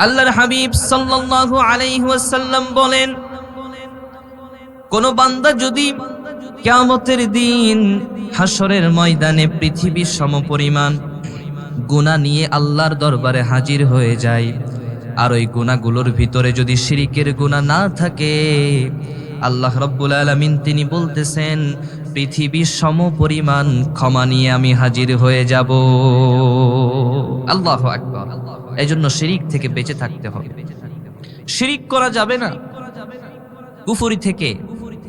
আল্লাহর হাবিব সাল্লাল্লাহু আলাইহি ওয়াসাল্লাম বলেন, কোন বান্দা যদি কিয়ামতের দিন হাসরের ময়দানে পৃথিবীর সমপরিমাণ গুনাহ নিয়ে আল্লাহর দরবারে হাজির হয়ে যায়, আর ওই গুনাহগুলোর ভিতরে যদি শিরিকের গুনাহ না থাকে, আল্লাহ রাব্বুল আলামিন তিনি বলতেছেন পৃথিবীর সমপরিমাণ ক্ষমা নিয়ে আমি হাজির হয়ে যাব। আল্লাহু আকবার। এজন্য শিরিক থেকে বেঁচে থাকতে হবে। শিরিক করা যাবে না। কুফরি থেকে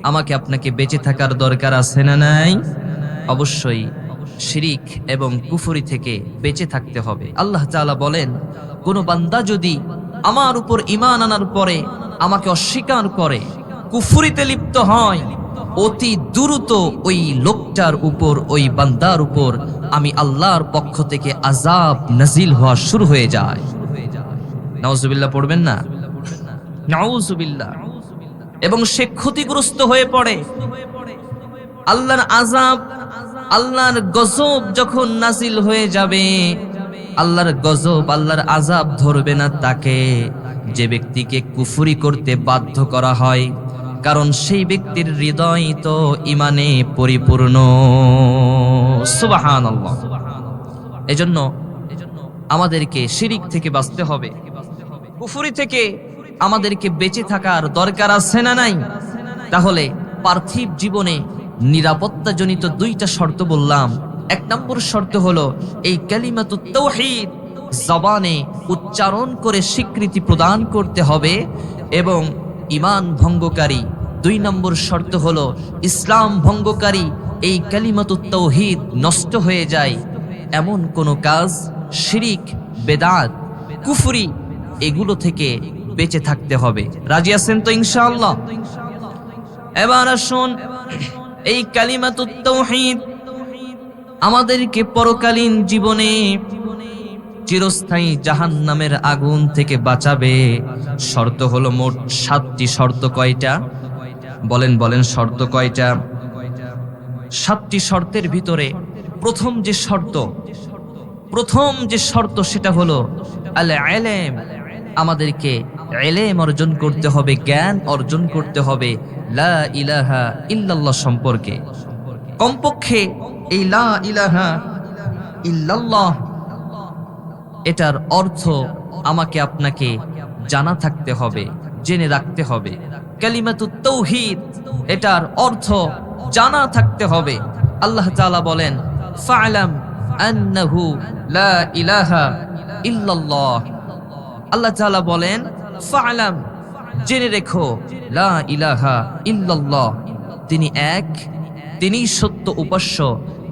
আমাকে আপনাকে বেঁচে থাকার দরকার আছে না নাই? অবশ্যই শিরিক এবং কুফরি থেকে বেঁচে থাকতে হবে। আল্লাহ তাআলা বলেন, কোন বান্দা যদি আমার উপর ঈমান আনার পরে আমাকে অস্বীকার করে, কুফরিতে লিপ্ত হয়, অতি দ্রুত ওই লোকটার উপর, ওই বান্দার উপর আমি আল্লাহর পক্ষ থেকে আযাব নাজিল হওয়া শুরু হয়ে যায়। নাউজুবিল্লাহ পড়বেন না? নাউজুবিল্লাহ। এবং সে ক্ষতিগ্রস্ত হয়ে পড়ে। আল্লাহর আযাব, আল্লাহর গজব যখন নাজিল হয়ে যাবে, আল্লাহর গজব, আল্লাহর আযাব ধরবে না তাকে, যে ব্যক্তিকে কুফরি করতে বাধ্য করা হয়, কারণ সেই ব্যক্তির হৃদয় তো ঈমানে পরিপূর্ণ। সুবহানাল্লাহ। এজন্য আমাদেরকে শিরিক থেকে বাঁচতে হবে, কুফরি থেকে আমাদেরকে বেঁচে থাকার দরকার আছে না নাই? তাহলে পার্থিব জীবনে নিরাপত্তাজনিত দুইটা শর্ত বললাম। এক নম্বর শর্ত হলো এই কালিমাতুত তাওহীদ জবানে উচ্চারণ করে স্বীকৃতি প্রদান করতে হবে, এবং ঈমান ভঙ্গকারী দুই নম্বর শর্ত হলো ইসলাম ভঙ্গকারী এই কালিমাতুত তাওহীদ নষ্ট হয়ে যায় এমন কোন কাজ, শিরিক, বেদাত, কুফরি, এগুলো থেকে বেঁচে থাকতে হবে। রাজি আছেন তো ইনশাআল্লাহ? এবার আসুন, এই কালিমাতুত তাওহীদ আমাদেরকে পরকালীন জীবনে চিরস্থায়ী জাহান্নামের আগুন থেকে বাঁচাবে। শর্ত হলো মোট 7টি শর্ত। কয়টা? বলেন বলেন, শর্ত কয়টা? 7টি শর্তের ভিতরে প্রথম যে শর্ত সেটা হলো আল ইলম। আমাদেরকে ইলম অর্জন করতে হবে, জ্ঞান অর্জন করতে হবে লা ইলাহা ইল্লাল্লাহ সম্পর্কে। কমপক্ষে এই লা ইলাহা ইল্লাল্লাহ এটার অর্থ আমাকে আপনাকে জানা থাকতে হবে, জেনে রাখতে হবে। কালিমাতুত তাওহীদ এটার অর্থ জানা থাকতে হবে। আল্লাহ তাআলা বলেন, ফা'লাম আন্নাহু লা ইলাহা ইল্লাল্লাহ। আল্লাহ তাআলা বলেন, ফা'লাম, জেনে রেখো, লা ইলাহা ইল্লাল্লাহ, তিনি এক, তিনি সত্য উপাস্য,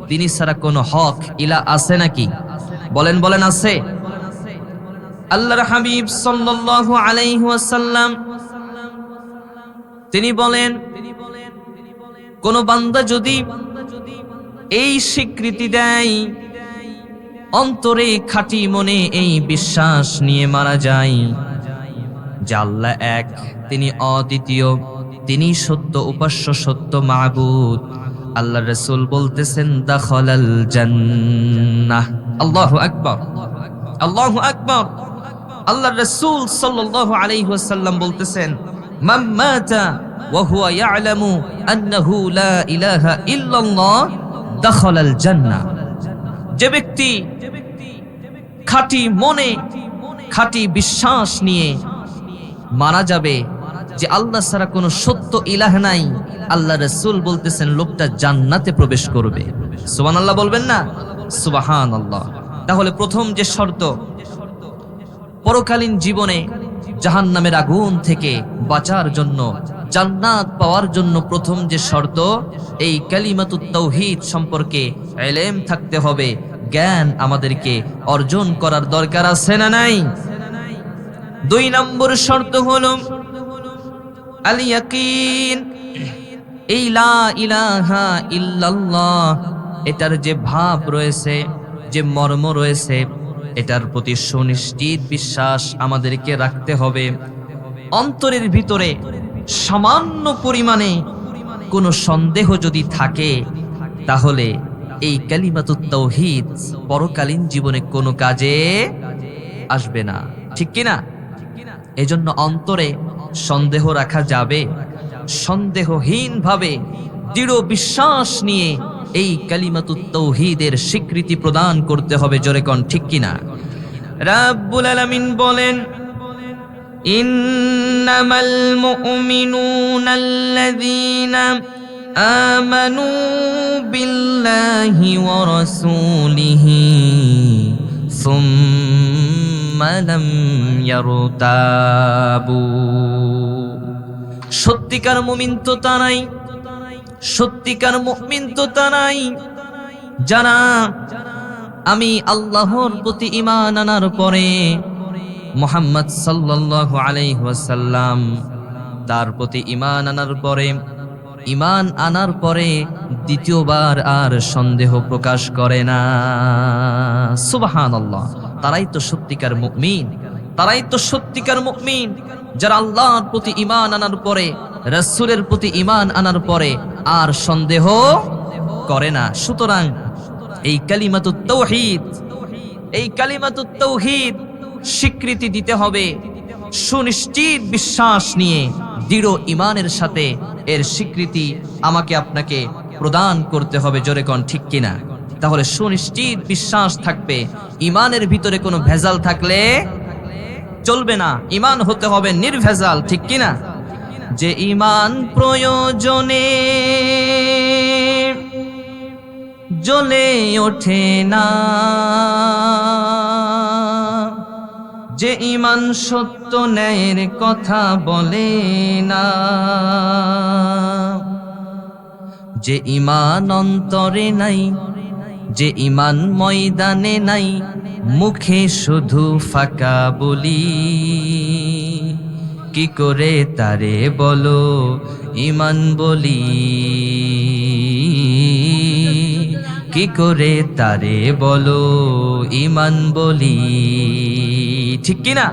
তিনি ছাড়া কোনো হক ইলা আছে নাকি? বলেন বলেন, আছে? আল্লাহর হাবিব সাল্লাল্লাহু আলাইহি ওয়াসাল্লাম তিনি বলেন, কোন বান্দা যদি এই স্বীকৃতি দেয়, অন্তরে খাঁটি মনে এই বিশ্বাস নিয়ে মারা যায় যে আল্লাহ এক, তিনি অদ্বিতীয়, তিনি সত্য উপাস্য, সত্য মাবুদ। আল্লাহ রাসূল বলতেছেন দাখালাল জান্নাহ। আল্লাহু আকবার, আল্লাহু আকবার। আল্লাহ রাসূল সাল্লাল্লাহু আলাইহি ওয়াসাল্লাম বলতেছেন মান মাতা ওয়া হুয়া ইয়ালামু আন্নাহু লা ইলাহা ইল্লাল্লাহ দাখালাল জান্নাহ। যে ব্যক্তি খাঁটি মনে খাঁটি বিশ্বাস নিয়ে মারা যাবে যে আল্লাহ ছাড়া কোনো সত্য ইলাহ নাই, আল্লাহ রাসূল বলতেছেন লোকটা জান্নাতে প্রবেশ করবে। সুবহানাল্লাহ বলবেন না? সুবহানাল্লাহ। তাহলে প্রথম যে শর্ত, পরকালীন জীবনে জাহান্নামের আগুন থেকে বাঁচার জন্য, জান্নাত পাওয়ার জন্য প্রথম যে শর্ত, এই কালিমাতুত তাওহীদ সম্পর্কে ইলম থাকতে হবে, জ্ঞান আমাদেরকে অর্জন করার দরকার আছে না নাই? 2 নম্বর শর্ত হলো আল ইয়াকিন। এই লা ইলাহা ইল্লাল্লাহ, এটার যে ভাব রয়েছে, যে মর্ম রয়েছে, এটার প্রতি সুনিশ্চিত বিশ্বাস আমাদেরকে রাখতে হবে। অন্তরের ভিতরে সামান্য পরিমাণে কোনো সন্দেহ যদি থাকে, তাহলে এই কালিমাতুত তাওহীদ পরকালীন জীবনে কোনো কাজে আসবে না, ঠিক কিনা? এজন্য অন্তরে সন্দেহ রাখা যাবে, সন্দেহহীন ভাবে দৃঢ় বিশ্বাস নিয়ে এই কালিমাতুত তাওহীদের স্বীকৃতি প্রদান করতে হবে। জোরে কোন ঠিক কিনা? রাব্বুল আলামিন বলেন ইন্নামাল মুমিনুনাল্লাযীনা আমানু বিল্লাহি ওয়া রাসূলিহি সুম্মা লাম ইয়ারতাবু। সত্যিকার মুমিন তো তারাই, সত্যিকার মুমিন তো তারাই যারা আমি আল্লাহর প্রতি ঈমান আনার পরে, মুহাম্মদ সাল্লাল্লাহু আলাইহি ওয়াসাল্লাম তার প্রতি ঈমান আনার পরে দ্বিতীয়বার আর সন্দেহ প্রকাশ করে না। সুবহানাল্লাহ। তারাই তো সত্যিকার মুমিন, তারাই তো সত্যিকার মুমিন যারা আল্লাহর প্রতি ঈমান আনার পরে, রাসূলের প্রতি ঈমান আনার পরে আর সন্দেহ করে না। সুতরাং এই কালিমাতুত তাওহীদ, এই কালিমাতুত তাওহীদ স্বীকৃতি দিতে হবে সুনিশ্চিত বিশ্বাস নিয়ে, দৃঢ় ঈমানের সাথে এর স্বীকৃতি আমাকে আপনাকে প্রদান করতে হবে। জোরে কোন ঠিক কিনা? তাহলে সুনিশ্চিত বিশ্বাস থাকবে, ঈমানের ভিতরে কোনো ভেজাল থাকলে চলবে না, ঈমান হতে হবে নির্ভেজাল, ঠিক কিনা? যে ঈমান প্রয়োজনে জ্বলে ওঠে না, যে ঈমান সত্য ন্যায়ের কথা বলে না, যে ঈমান অন্তরে নাই, যে ঈমান ময়দানে নাই, মুখে শুধু ফাঁকা বলি, কি করে তারে বলো ঈমান বলি, কি করে তারে বলো ঈমান বলি, ঠিক কিনা?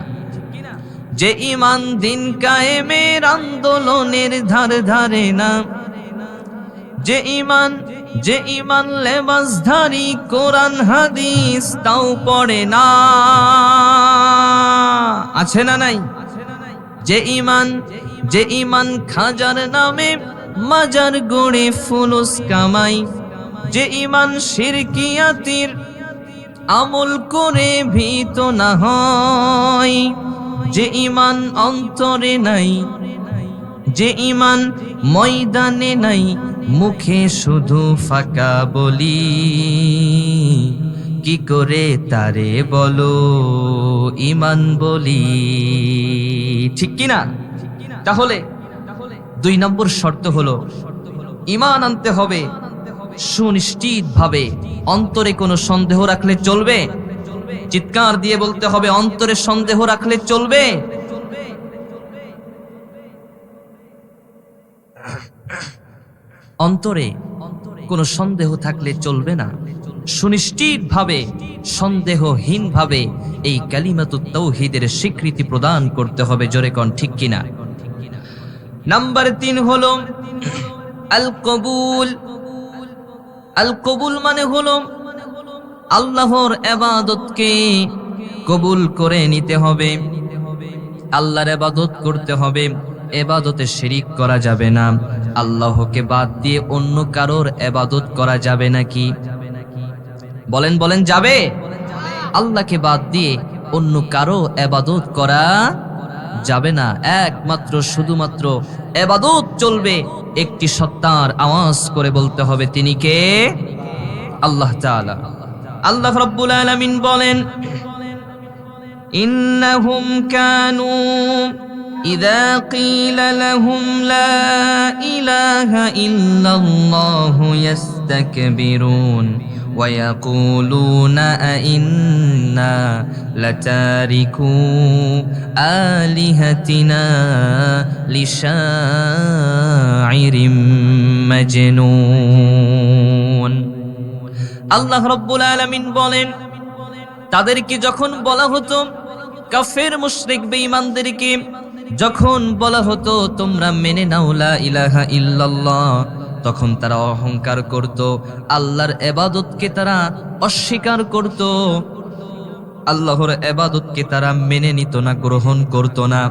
যে ঈমান দিন কায়েমের আন্দোলনের ধার ধারে না, যে ঈমান লেবাসধারী কোরআন হাদিস তাও পড়ে না, আছে না নাই? যে ঈমান খাজার নামে মাজার গড়ে ফুলুস কামাই, যে ঈমান শিরকিয়াতির আমল করে ভীত না হয়, যে ঈমান অন্তরে নাই, যে ঈমান ময়দানে নাই, মুখে শুধু ফাঁকা বলি, কি করে তারে বলো ঈমান বলি, ঠিক কিনা? তাহলে 2 নম্বর শর্ত হলো ঈমান আনতে হবে সুনিশ্চিত ভাবে। অন্তরে কোনো সন্দেহ রাখলে চলবে? চিৎকার দিয়ে বলতে হবে, অন্তরে সন্দেহ রাখলে চলবে? অন্তরে কোনো সন্দেহ থাকলে চলবে না। সুনিশ্চিতভাবে, সন্দেহহীনভাবে এই কালিমাতুত তাওহীদের স্বীকৃতি প্রদান করতে হবে। জোরে কোন ঠিক কিনা? নাম্বার 3 হলো আল কবুল। আল কবুল মানে হলো আল্লাহর ইবাদতকে কবুল করে নিতে হবে। আল্লাহর ইবাদত করতে হবে, ইবাদতে শিরিক করা যাবে না। আল্লাহকে বাদ দিয়ে অন্য কারোর ইবাদত করা যাবে নাকি? বলেন বলেন, যাবে? আল্লাহকে বাদ দিয়ে অন্য কারো ইবাদত করা যাবে না। একমাত্র শুধুমাত্র ইবাদত চলবে একটি সত্তার। আওয়াজ করে বলতে হবে, তিনি কে? আল্লাহ তাআলা। আল্লাহ রাব্বুল আলামিন বলেন, ইন্নাহুম কানু ইযা ক্বিলা লাহুম লা ইলাহা ইল্লাল্লাহু ইস্তাকবিরুন ওয়া ইয়াকুলুনা আইন্না লাতারিকু আলিহাতিনা লিশাইরিম মাজনুন। আল্লাহ রাব্বুল আলামিন বলেন, তাদেরকে যখন বলা হতো, কাফের মুশরিক বেঈমানদেরকে যখন বলা হতো তোমরা মেনে নাও লা ইলাহা ইল্লাল্লাহ, তখন তারা অহংকার করত, আল্লাহর ইবাদতকে তারা অস্বীকার করত, আল্লাহর ইবাদতকে তারা মেনে নিত না, গ্রহণ করত না।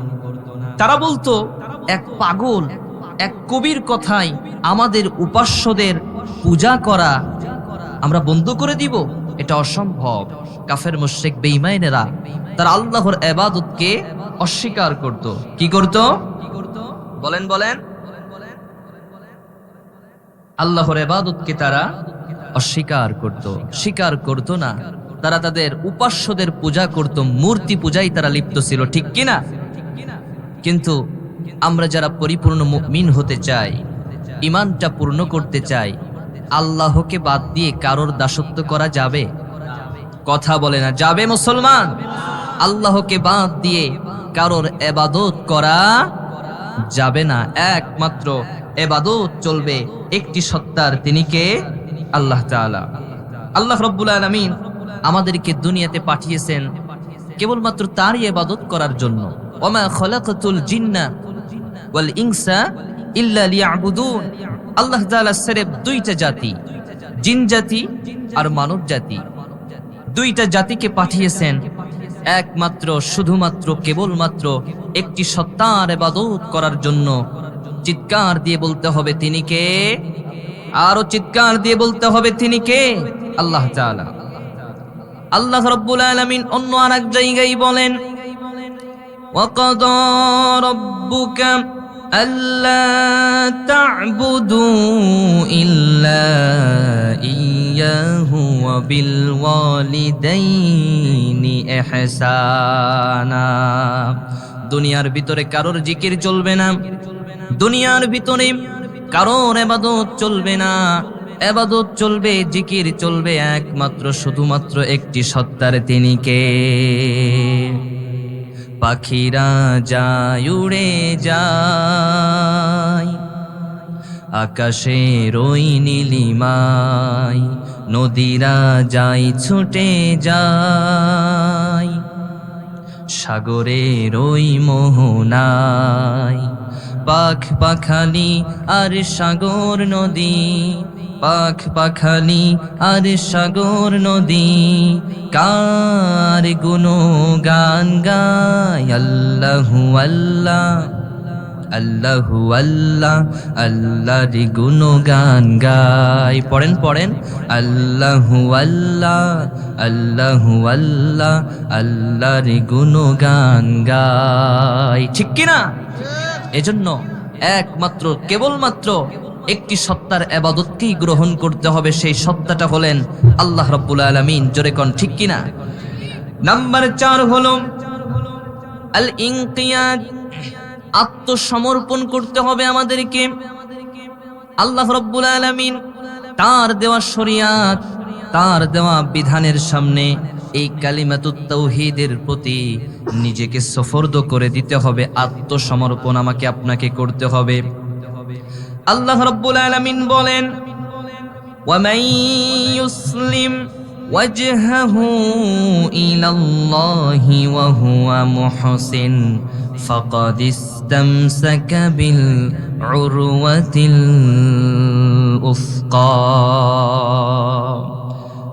তারা বলতো, এক পাগল, এক কবির কথায় আমাদের উপাস্যদের পূজা করা আমরা বন্ধ করে দিব, এটা অসম্ভব। কাফের মুশরিক বেঈমানেরা তারা আল্লাহর ইবাদতকে অস্বীকার করত। কি করত? বলেন বলেন। আল্লাহর ইবাদতকে তারা অস্বীকার করত, স্বীকার করত না। তারা তাদের উপাস্যদের পূজা করত, মূর্তি পূজায় তারা লিপ্ত ছিল, ঠিক কিনা? কিন্তু আমরা যারা পরিপূর্ণ মুমিন হতে চাই, ঈমানটা পূর্ণ করতে চাই, আল্লাহকে বাদ দিয়ে কারোর দাসত্ব করা যাবে? কথা বলে না, যাবে মুসলমান? আল্লাহকে বাদ দিয়ে কারোর ইবাদত করা যাবে না। একমাত্র ইবাদত চলবে একটি সত্তার, তিনি কে? আল্লাহ তাআলা। আল্লাহ রাব্বুল আলামিন আমাদেরকে দুনিয়াতে পাঠিয়েছেন কেবলমাত্র তারই ইবাদত করার জন্য। ওমা খালাকাতুল জিন্না ওয়াল ইনসা ইল্লা লিয়াবুদুন। আল্লাহ তাআলা সির্ফ দুইটা জাতি, জিন জাতি আর মানব জাতি, দুইটা জাতিকে পাঠিয়েছেন একমাত্র শুধুমাত্র কেবলমাত্র একটি সত্তার ইবাদত করার জন্য। চিৎকার দিয়ে বলতে হবে, তিনি কে? আরো চিৎকার দিয়ে বলতে হবে, তিনি কে? আল্লাহ তাআলা। আল্লাহ রাব্বুল আলামিন অন্য আরেক জায়গায় বলেন, ওয়াকাদা রাব্বুকা আল্লা তা'বুদু ইল্লা ইয়াহু ওয়া বিল ওয়ালিদাইনি ইহসানা। দুনিয়ার ভিতরে কারোর জিকির চলবে না, দুনিয়ার ভিতরে কারোর ইবাদত চলবে না। ইবাদত চলবে, জিকির চলবে একমাত্র শুধুমাত্র একটি সত্তার, তিনি কে? পাখিরা যায় উড়ে যায় আকাশের ওই নীলিমায়, নদীরা যায় ছুটে যায় সাগরের ওই মোহনায়। পাখ পাখালি আর সাগর নদী, পাখ পাখালি আর সাগর নদী, কার গুণগান গায়? আল্লাহু আল্লাহ, আল্লাহু আল্লাহ, আল্লাহর গুণগান গায়। পড়েন পড়েন, আল্লাহু আল্লাহ, আল্লাহু আল্লাহ, আল্লাহর গুণগান গায়, ঠিক কিনা? এজন্য একমাত্র কেবলমাত্র একটি সত্তার ইবাদতকেই গ্রহণ করতে হবে। সেই সত্তাটা হলেন আল্লাহ রাব্বুল আলামিন। জোরে কোন ঠিক কিনা? নাম্বার 4 হলো আল ইনকিয়াদ। আত্মসমর্পণ করতে হবে আমাদেরকে। আল্লাহ রাব্বুল আলামিন তার দেওয়া শরিয়াত, তার দেওয়া বিধানের সামনে এই কালিমাতুত তাওহীদের প্রতি নিজেকে সুফর্দ করে দিতে হবে। আত্মসমর্পণ আমাকে আপনাকে করতে হবে। আল্লাহ রাব্বুল আলামিন বলেন, ومن يسلم وجهه إلى الله وهو محسن فقد استمسك بالعروة الوثقى।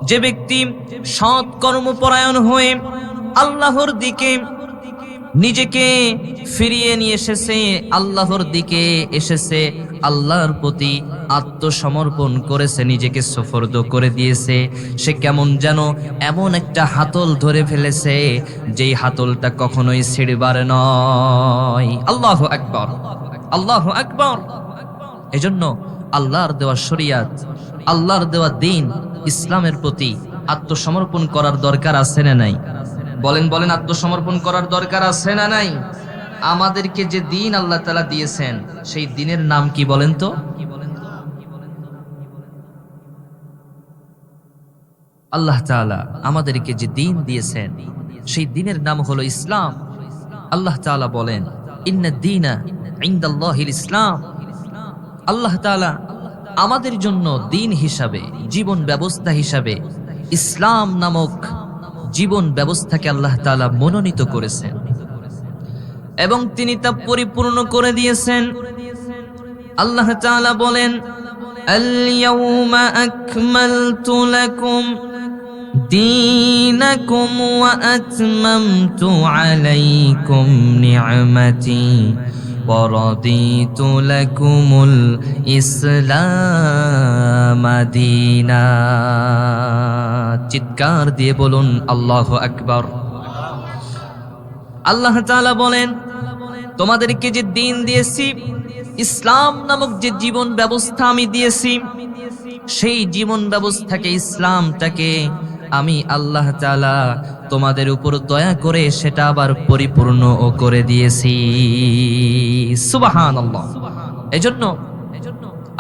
যে ব্যক্তি সৎ কর্মপরায়ণ হয়ে আল্লাহর দিকে নিজেকে ফিরিয়ে নিয়ে এসেছে, আল্লাহর দিকে এসেছে, আল্লাহর প্রতি আত্মসমর্পণ করেছে, নিজেকে সুফর্দ করে দিয়েছে, সে কেমন যেন এমন একটা হাতল ধরে ফেলেছে যেই হাতলটা কখনোই ছিঁড়বার নয়। আল্লাহু আকবার, আল্লাহু আকবার। এজন্য আল্লাহর দেওয়া শরিয়াত, আল্লাহর দেওয়া দ্বীন ইসলামের প্রতি আত্মসমর্পণ করার দরকার আছে না নাই? বলেন বলেন, আত্মসমর্পণ করার দরকার আছে না নাই? আমাদেরকে যে দ্বীন আল্লাহ তাআলা দিয়েছেন সেই দ্বীনের নাম কি বলেন তো? আল্লাহ তাআলা আমাদেরকে যে দ্বীন দিয়েছেন সেই দ্বীনের নাম হলো ইসলাম। আল্লাহ তাআলা বলেন, ইন্নাদ দীনা ইনদাল্লাহিল ইসলাম। আল্লাহ তাআলা আমাদের জন্য দ্বীন হিসাবে, জীবন ব্যবস্থা হিসাবে ইসলাম নামক জীবন ব্যবস্থাকে আল্লাহ তাআলা মনোনীত করেছেন এবং তিনি তা পরিপূর্ণ করে দিয়েছেন। আল্লাহ তাআলা বলেন, আল ইয়াউমা আকমালতু লাকুম দীনাকুম ওয়া আতমামতু আলাইকুম নি'মাতি ওয়া রাদিতু লাকুমুল ইসলাম দীনা। চিৎকার দিয়ে বলুন আল্লাহু আকবার। আল্লাহ তাআলা বলেন, তোমাদেরকে যে দ্বীন দিয়েছি, ইসলাম নামক যে জীবন ব্যবস্থা আমি দিয়েছি, সেই জীবন ব্যবস্থাকে, ইসলামটাকে আমি আল্লাহ তাআলা তোমাদের উপর দয়া করে সেটা আবার পরিপূর্ণ ও করে দিয়েছি। সুবহানাল্লাহ। এজন্য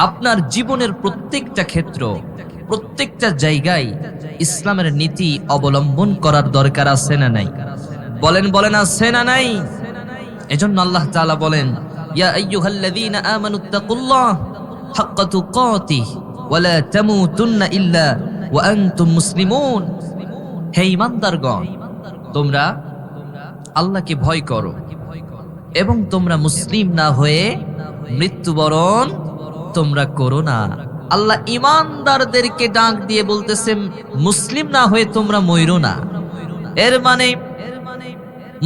আপনার জীবনের প্রত্যেকটা ক্ষেত্র, প্রত্যেকটা জায়গায় ইসলামের নীতি অবলম্বন করার দরকার আছে না নাই? বলেন বলেন, আছে না নাই? এজন্য আল্লাহ তাআলা বলেন, ইয়া আইয়ুহাল্লাযীনা আমানুত্তাকুল্লাহ হাক্কা তুকাতিহি ওয়া লা তামুতুন্না ইল্লা ওয়া আনতুম মুসলিমুন। হে ঈমানদারগণ, তোমরা আল্লাহকে ভয় করো এবং তোমরা মুসলিম না হয়ে মৃত্যুবরণ তোমরা করো না। আল্লাহ ঈমানদারদেরকে ডাক দিয়ে বলতেছে, মুসলিম না হয়ে তোমরা মইরো না। এর মানে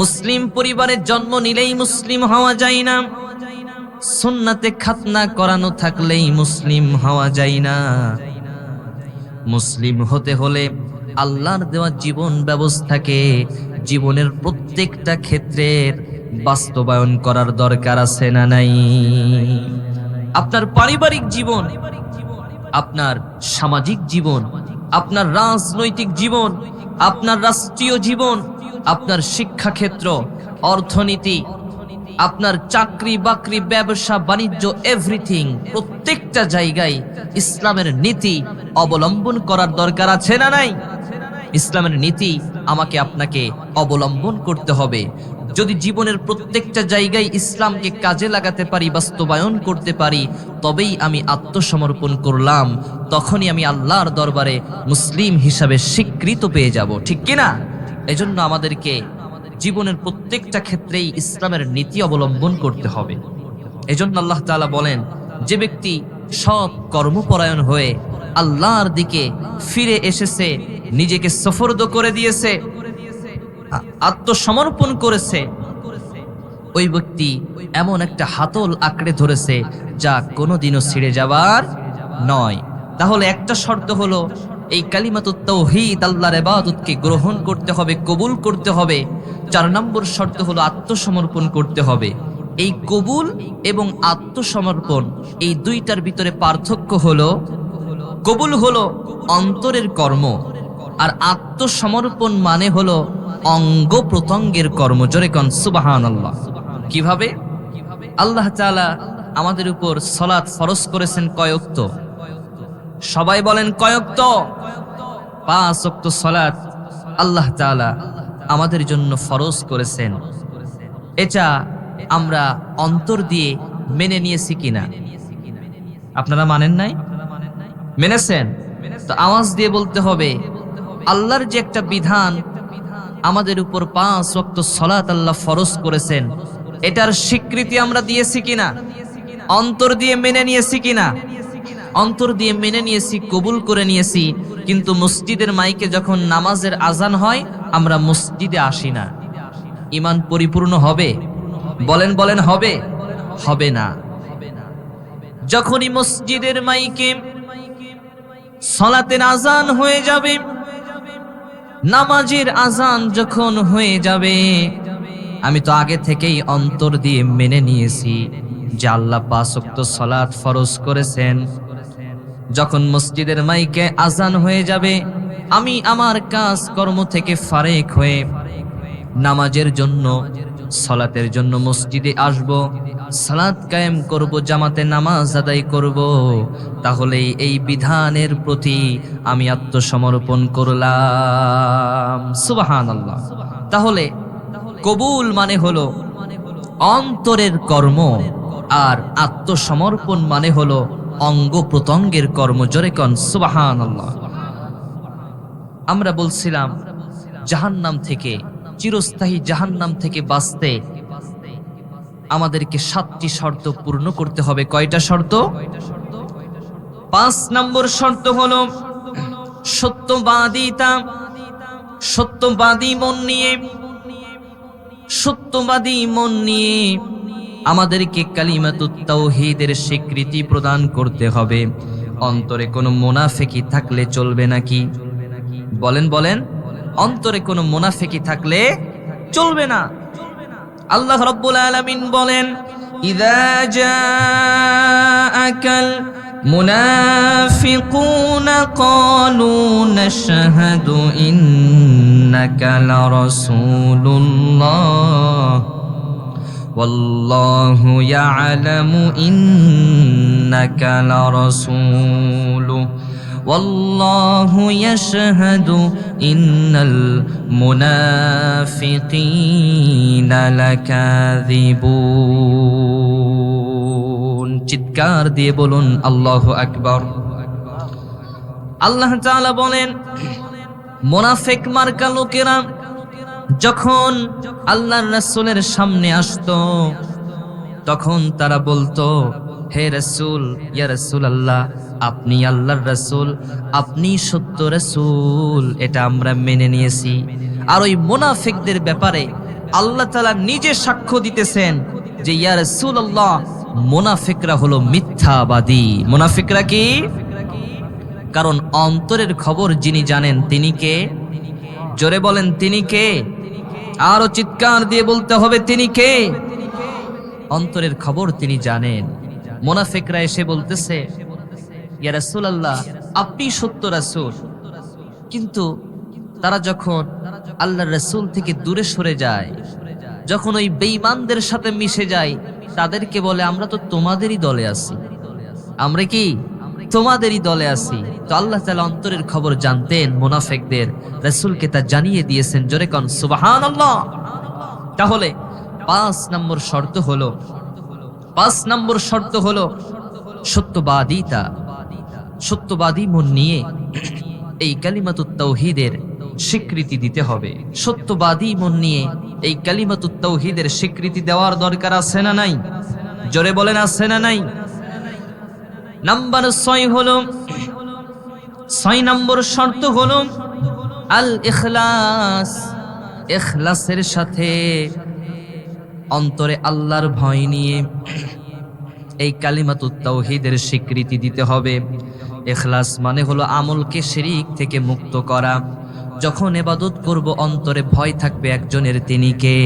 মুসলিম পরিবারে জন্ম নিলেই মুসলিম হওয়া যায় না, সুন্নাতে খাতনা করানো থাকলেই মুসলিম হওয়া যায় না। মুসলিম হতে হলে আল্লাহর দেওয়া জীবন ব্যবস্থাকে জীবনের প্রত্যেকটা ক্ষেত্রের বাস্তবায়ন করার দরকার আছে না নাই? আপনার পারিবারিক জীবন, আপনার সামাজিক জীবন, আপনার রাজনৈতিক জীবন, আপনার রাষ্ট্রীয় জীবন, আপনার শিক্ষাক্ষেত্র, অর্থনীতি, আপনার চাকরি বাকরি, ব্যবসা বাণিজ্য, এভরিথিং, প্রত্যেকটা জায়গায় ইসলামের নীতি অবলম্বন করার দরকার আছে না নাই? ইসলামের নীতি আমাকে আপনাকে অবলম্বন করতে হবে। যদি জীবনের প্রত্যেকটা জায়গায় ইসলামকে কাজে লাগাতে পারি, বাস্তবায়ন করতে পারি, তবেই আমি আত্মসমর্পণ করলাম, তখনই আমি আল্লাহর দরবারে মুসলিম হিসাবে স্বীকৃত পেয়ে যাব। ঠিক কিনা? এজন্য আমাদেরকে জীবনের প্রত্যেকটা ক্ষেত্রেই ইসলামের নীতি অবলম্বন করতে হবে। এজন্য আল্লাহ তাআলা বলেন, যে ব্যক্তি সৎ কর্মপরায়ণ হয়ে আল্লাহর দিকে ফিরে এসেছে, নিজেকে সুফর্দ করে দিয়েছে, আত্মসমর্পণ করেছে, ওই ব্যক্তি এমন একটা হাতল আঁকড়ে ধরেছে যা কোনোদিনও ছিঁড়ে যাবার নয়। তাহলে একটা শর্ত হলো, এই কালিমাতুত তাওহীদ, আল্লাহর ইবাদতকে গ্রহণ করতে হবে, কবুল করতে হবে। 4 নম্বর শর্ত হলো আত্মসমর্পণ করতে হবে। এই কবুল এবং আত্মসমর্পণ, এই দুইটার ভিতরে পার্থক্য হলো, কবুল হলো অন্তরের কর্ম, আর আত্মসমর্পণ মানে হলো অঙ্গ প্রত্যঙ্গের কর্ম। জোরে কোন সুবহানাল্লাহ। কিভাবে? আল্লাহ তাআলা আমাদের উপর সালাত ফরজ করেছেন কয় ওয়াক্ত? সবাই বলেন কয় ওয়াক্ত? 5 ওয়াক্ত সালাত আল্লাহ তাআলা আমাদের জন্য ফরজ করেছেন। এটা আমরা অন্তর দিয়ে মেনে নিয়েছি কিনা? আপনারা মানেন নাই? মেনেছেন? তো আওয়াজ দিয়ে বলতে হবে, আল্লাহর যে একটা বিধান আমাদের উপর 5 ওয়াক্ত সালাত আল্লাহ ফরজ করেছেন, এটার স্বীকৃতি আমরা দিয়েছি কিনা, অন্তর দিয়ে মেনে নিয়েছি কিনা? অন্তর দিয়ে মেনে নিয়েছি, কবুল করে নিয়েছি, কিন্তু মসজিদের মাইকে যখন নামাজের আজান হয় আমরা মসজিদে আসি না। ঈমান পরিপূর্ণ হবে? বলেন বলেন, হবে? হবে না। যখনই মসজিদের মাইকে সালাতের আজান হয়ে যাবে, নামাজের আজান যখন হয়ে যাবে, আমি তো আগে থেকেই অন্তর দিয়ে মেনে নিয়েছি যে আল্লাহ 5 ওয়াক্ত সালাত ফরজ করেছেন। যখন মসজিদের মাইকে আজান হয়ে যাবে, আমি আমার কাজ কর্ম থেকে ফারেক হয়ে নামাজের জন্য, সালাতের জন্য মসজিদে আসব, সালাত কায়েম করব, জামাতে নামাজ আদায় করব। তাহলে এই বিধানের প্রতি আমি আত্মসমর্পণ করলাম। সুবহানাল্লাহ। তাহলে কবুল মানে হলো অন্তরের কর্ম, আর আত্মসমর্পণ মানে হলো অঙ্গ প্রত্যঙ্গের কর্ম। জোরে কোন সুবহানাল্লাহ। আমরা বলছিলাম জাহান্নাম থেকে, চিরস্থায়ী জাহান্নাম থেকে বাঁচতে আমাদেরকে 7টি শর্ত পূর্ণ করতে হবে। কয়টা শর্ত? 5 নম্বর শর্ত হলো সত্যবাদিতা। সত্যবাদী মন নিয়ে, সত্যবাদী মন নিয়ে আমাদেরকে কালিমাতুত তাওহীদের স্বীকৃতি প্রদান করতে হবে। অন্তরে কোনো মুনাফিকি থাকলে চলবে নাকি? বলেন বলেন, অন্তরে কোনো মুনাফিকি থাকলে চলবে না। আল্লাহ রাব্বুল আলামিন বলেন, ইযা জাআকাল মুনাফিকুনা ক্বালু নাশহাদু ইন্নাকা লারাসূলুল্লাহ ওয়াল্লাহু ইয়ালামু ইন্নাকা লারাসূলুহু ওয়াল্লাহু ইয়াশহাদু ইন্নাল মুনাফিকিনা লাকাযিবুন। চিৎকার দিয়ে বলুন আল্লাহু আকবার। আল্লাহ তাআলা বলেন, মুনাফিক মার্কা লোকেরা যখন আল্লাহর রাসূলের সামনে আসতো, তখন তারা বলতো, হে রাসূল, ইয়া রাসূলুল্লাহ, আপনি আল্লাহর রাসূল, আপনি সত্য রাসূল, এটা আমরা মেনে নিয়েছি। আর ওই মুনাফিকদের ব্যাপারে আল্লাহ তাআলা নিজে সাক্ষ্য দিতেছেন যে ইয়া রাসূলুল্লাহ, মুনাফিকরা হলো মিথ্যাবাদী। মুনাফিকরা কি? কারণ অন্তরের খবর যিনি জানেন তিনি কে? জোরে বলেন, তিনি কে? আরো চিৎকার দিয়ে বলতে হবে, তিনি কে? অন্তরের খবর তিনি জানেন। মুনাফিকরা এসে বলতেছে, ইয়া রাসূলুল্লাহ, আপনি সত্য রাসূল। কিন্তু তারা যখন আল্লাহর রাসূল থেকে দূরে সরে যায়, যখন ওই বেঈমানদের সাথে মিশে যায়, তাদেরকে বলে, আমরা তো তোমাদেরই দলে আছি। আমরা কি তোমাদেরই দলে আছি? তো আল্লাহ তাআলা অন্তরের খবর জানতেন মুনাফিকদের, রাসূলকে তা জানিয়ে দিয়েছেন। জোরে কোন সুবহানাল্লাহ। তাহলে 5 নম্বর শর্ত হলো, 5 নম্বর শর্ত হলো সত্যবাদিতা। সত্যবাদী মন নিয়ে এই কালিমাতুত তাওহীদের স্বীকৃতি দিতে হবে। সত্যবাদী মন নিয়ে এই কালিমাতুত তাওহীদের স্বীকৃতি দেওয়ার দরকার আছে না নাই? জোরে বলেন, আছে না নাই? নাম্বার 6 হলো, 6 নম্বর শর্ত হলো আল ইখলাস। ইখলাসের সাথে অন্তরে আল্লাহর ভয় নিয়ে এই কালিমাতুত তাওহীদের স্বীকৃতি দিতে হবে। ইখলাস মানে হলো আমলকে শিরিক থেকে মুক্ত করা। যখন ইবাদত করব অন্তরে ভয় থাকবে একজনের, তিনি কে?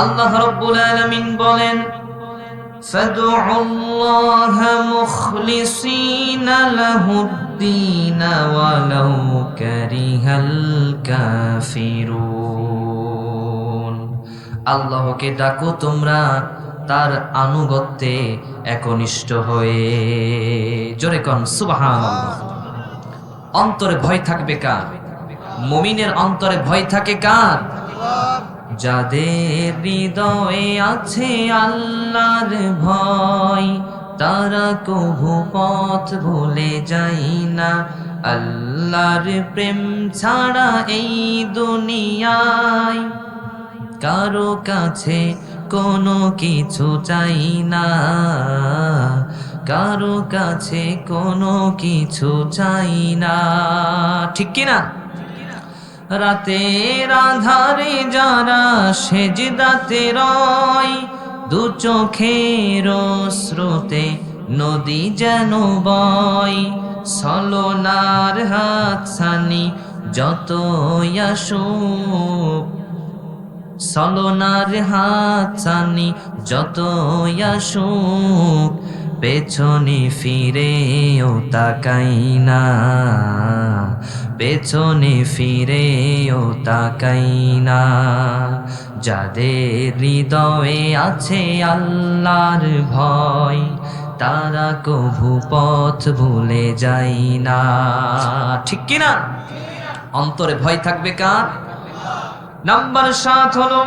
আল্লাহ রাব্বুল আলামিন বলেন, ফাদউল্লাহা মুখলিসিনা লাহুদ্দীন ওয়ালাউ কারিহাল কাফিরুন। আল্লাহকে ডাকো তোমরা তার আনুগত্যে একনিষ্ঠ হয়ে। জোরে কোন সুবহানাল্লাহ। অন্তরে ভয় থাকবে কার? মুমিনের অন্তরে ভয় থাকে কার? যাদের হৃদয়ে আছে আল্লাহর ভয়, তারা কভু পথ ভুলে যায় না। আল্লাহর প্রেম ছাড়া এই দুনিয়ায় কারো কাছে কোনো কিছু চাই না, কারো কাছে কোনো কিছু চাই না। ঠিক কিনা? রাতের আধারে যারা সেজদাতে রয়, দু চোখের স্রোতে নদী যেন বয়, ছলনার হাতছানি যতই আসুক, ছলনার হাতছানি যতই আসুক, পেছনে ফিরেও তাকাই না, পেছনে ফিরেও তাকাই না। যাদের হৃদয়ে আছে আল্লাহর ভয়, তারা কভু পথ ভুলে যায় না। ঠিক কিনা? অন্তরে ভয় থাকবে কার? নাম্বার 7 হলো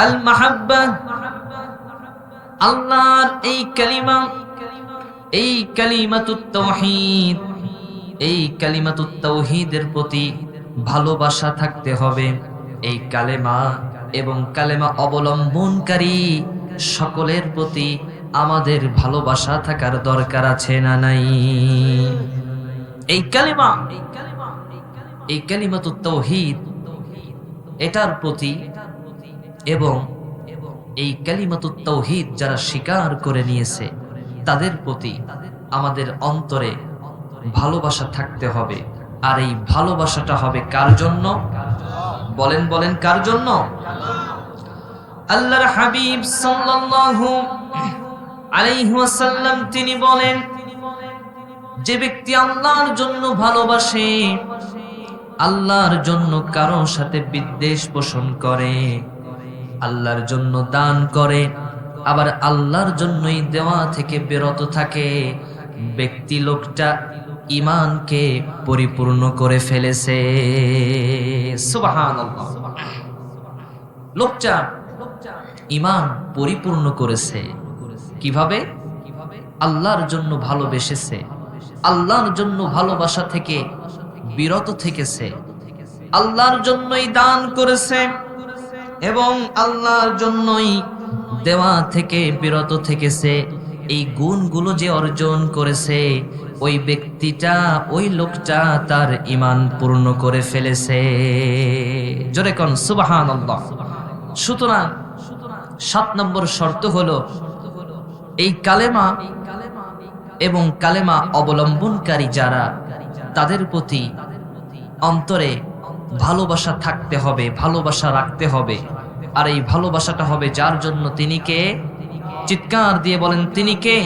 আল মাহাব্বা। আল্লাহর এই কালিমা, এই কালিমাতুত তাওহীদ, এই কালিমাতুত তাওহীদের প্রতি ভালোবাসা থাকতে হবে। এই কালেমা এবং কালেমা অবলম্বনকারী সকলের প্রতি আমাদের ভালোবাসা থাকার দরকার আছে না নাই? এই কালেমা, এই কালিমাতুত তাওহীদ, এটার প্রতি এবং এই কালিমাতুত তাওহীদ যারা স্বীকার করে নিয়েছে তাদের প্রতি আমাদের অন্তরে ভালোবাসা থাকতে হবে। আর এই ভালোবাসাটা হবে কার জন্য? বলেন বলেন, কার জন্য? আল্লাহর হাবিব সাল্লাল্লাহু আলাইহি ওয়াসাল্লাম তিনি বলেন, যে ব্যক্তি আল্লাহর জন্য ভালোবাসে, আল্লাহর জন্য কারো সাথে বিদ্বেষ পোষণ করে, আল্লাহর জন্য দান করে, আবার আল্লাহর জন্যই দেওয়া থেকে বিরত থাকে, ব্যক্তি লোকটা ঈমানকে পরিপূর্ণ করে ফেলেছে। সুবহানাল্লাহ। লোকটা ঈমান পরিপূর্ণ করেছে কিভাবে? আল্লাহর জন্য ভালোবেসেছে, আল্লাহর জন্য ভালোবাসা থেকে বিরত থেকেছে, আল্লাহর জন্যই দান করেছে এবং আল্লাহর জন্যই দেওয়া থেকে বিরত থেকেছে। এই গুণগুলো যে অর্জন করেছে, ওই ব্যক্তিটা, ওই লোকটা তার ঈমান পূর্ণ করে ফেলেছে। জোরে কোন সুবহানাল্লাহ। সুতরাং 7 নম্বর শর্ত হলো এই কালেমা এবং কালেমা অবলম্বনকারী যারা, তাদের প্রতি অন্তরে ভালোবাসা থাকতে হবে, ভালোবাসা রাখতে হবে। আর এই ভালোবাসাটা হবে যার জন্য? তিনি কে? চিৎকার দিয়ে বলেন, তিনি কে?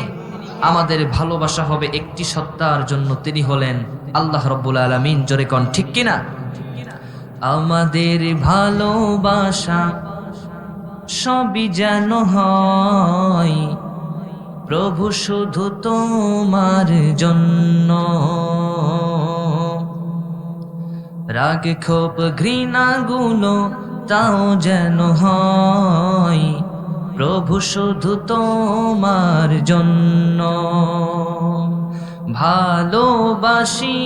আমাদের ভালোবাসা হবে একটি সত্তার জন্য, তিনি হলেন আল্লাহ রাব্বুল আলামিন। জোরে কোন ঠিক কিনা? আমাদের ভালোবাসা সবই যেন হয় প্রভু শুধু তোমার জন্য, রাগ ক্ষোভ ঘৃণা গুলো তাও যেন হয় প্রভু শুধু তোমার জন্য। ভালোবাসি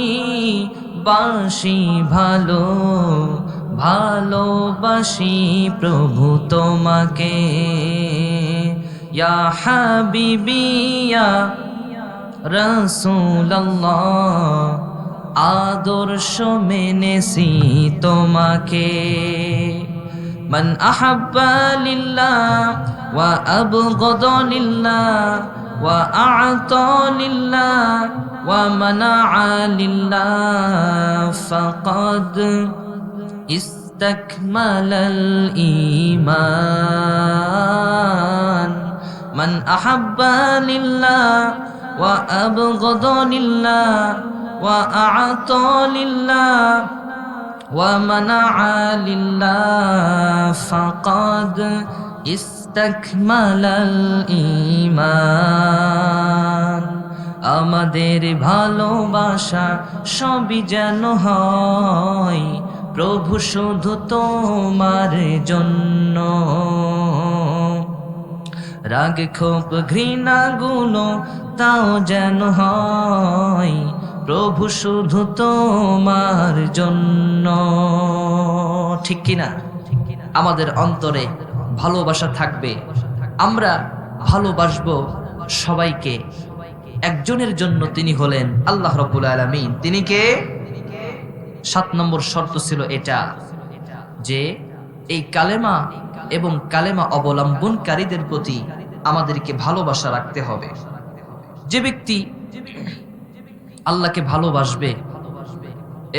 বাসি ভালো, ভালোবাসি প্রভু তোমাকে, ইয়া হাবিবি ইয়া রাসূলুল্লাহ, আদর্শ মেনেছি তোমাকে। মান আহাব্বা লিল্লাহ ওয়া আবগাদা লিল্লাহ ওয়া আ'তা লিল্লাহ ওয়া মানা'a লিল্লাহ ফাকাদ ইসতাকমালাল ঈমান। মান আহাব্বা লিল্লাহ ওয়া আবগাদা লিল্লাহ ওয়া আ'তা লিল্লাহ ওয়া মানা'a লিল্লাহ ফাকাদ ইসতাকমালাল ঈমান। আমাদের ভালোবাসা সবই যেন হয় প্রভু শুধু তোমার জন্য, রাগ ক্ষোভ ঘৃণা গুলো তাও যেন হয় প্রভু শুধু তোমার জন্য। ঠিক কিনা? আমাদের অন্তরে ভালোবাসা থাকবে, আমরা ভালোবাসবো সবাইকে, একজনের জন্য, তিনি হলেন আল্লাহ রাব্বুল আলামিন। তিনি কে? 7 নম্বর শর্ত ছিল এটা, যে এই কালেমা এবং কালেমা অবলম্বনকারীদের প্রতি আমাদেরকে ভালোবাসা রাখতে হবে। যে ব্যক্তি আল্লাহকে ভালোবাসবে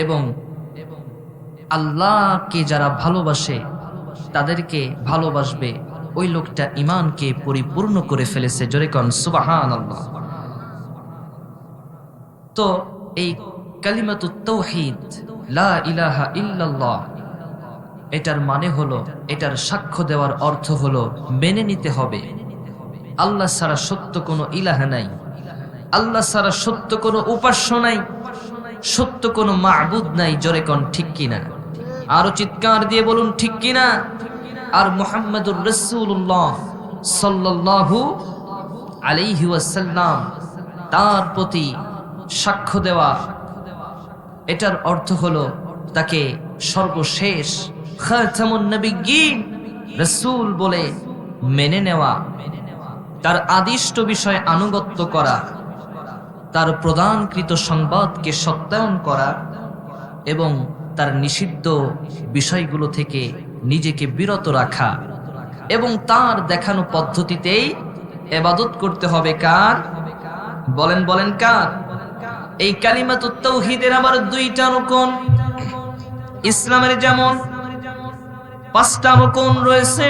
এবং আল্লাহকে যারা ভালোবাসে তাদেরকে ভালোবাসবে, ওই লোকটা ঈমানকে পরিপূর্ণ করে ফেলেছে। জোরে কোন সুবহানাল্লাহ। তো এই কালিমাতুত তাওহীদ, লা ইলাহা ইল্লাল্লাহ, এটার মানে হলো, এটার সাক্ষ্য দেওয়ার অর্থ হলো মেনে নিতে হবে আল্লাহ ছাড়া সত্য কোনো ইলাহ নাই, আল্লাহ ছাড়া সত্য কোনো উপাস্য নাই, সত্য কোনো মাবুদ নাই। জোরে কোন ঠিক কিনা? আরো চিৎকার দিয়ে বলুন ঠিক কিনা? আর মুহাম্মাদুর রাসূলুল্লাহ সাল্লাল্লাহু আলাইহি ওয়াসাল্লাম, তার প্রতি সাক্ষ্য দেওয়া, এটার অর্থ হলো তাকে সর্বশেষ খাতামুন নবিয়্যিন রাসূল বলে মেনে নেওয়া, তার আদিষ্ট বিষয়ে আনুগত্য করা, তার প্রদানকৃত সংবাদকে সত্যায়ন করা এবং তার নিষিদ্ধ বিষয়গুলো থেকে নিজেকে বিরত রাখা এবং তার দেখানো পদ্ধতিতেই ইবাদত করতে হবে। কার? বলেন বলেন কার? এই কালিমাতুত তাওহীদের আবার 2টা রুকন। ইসলামের যেমন 5টা রুকন রয়েছে,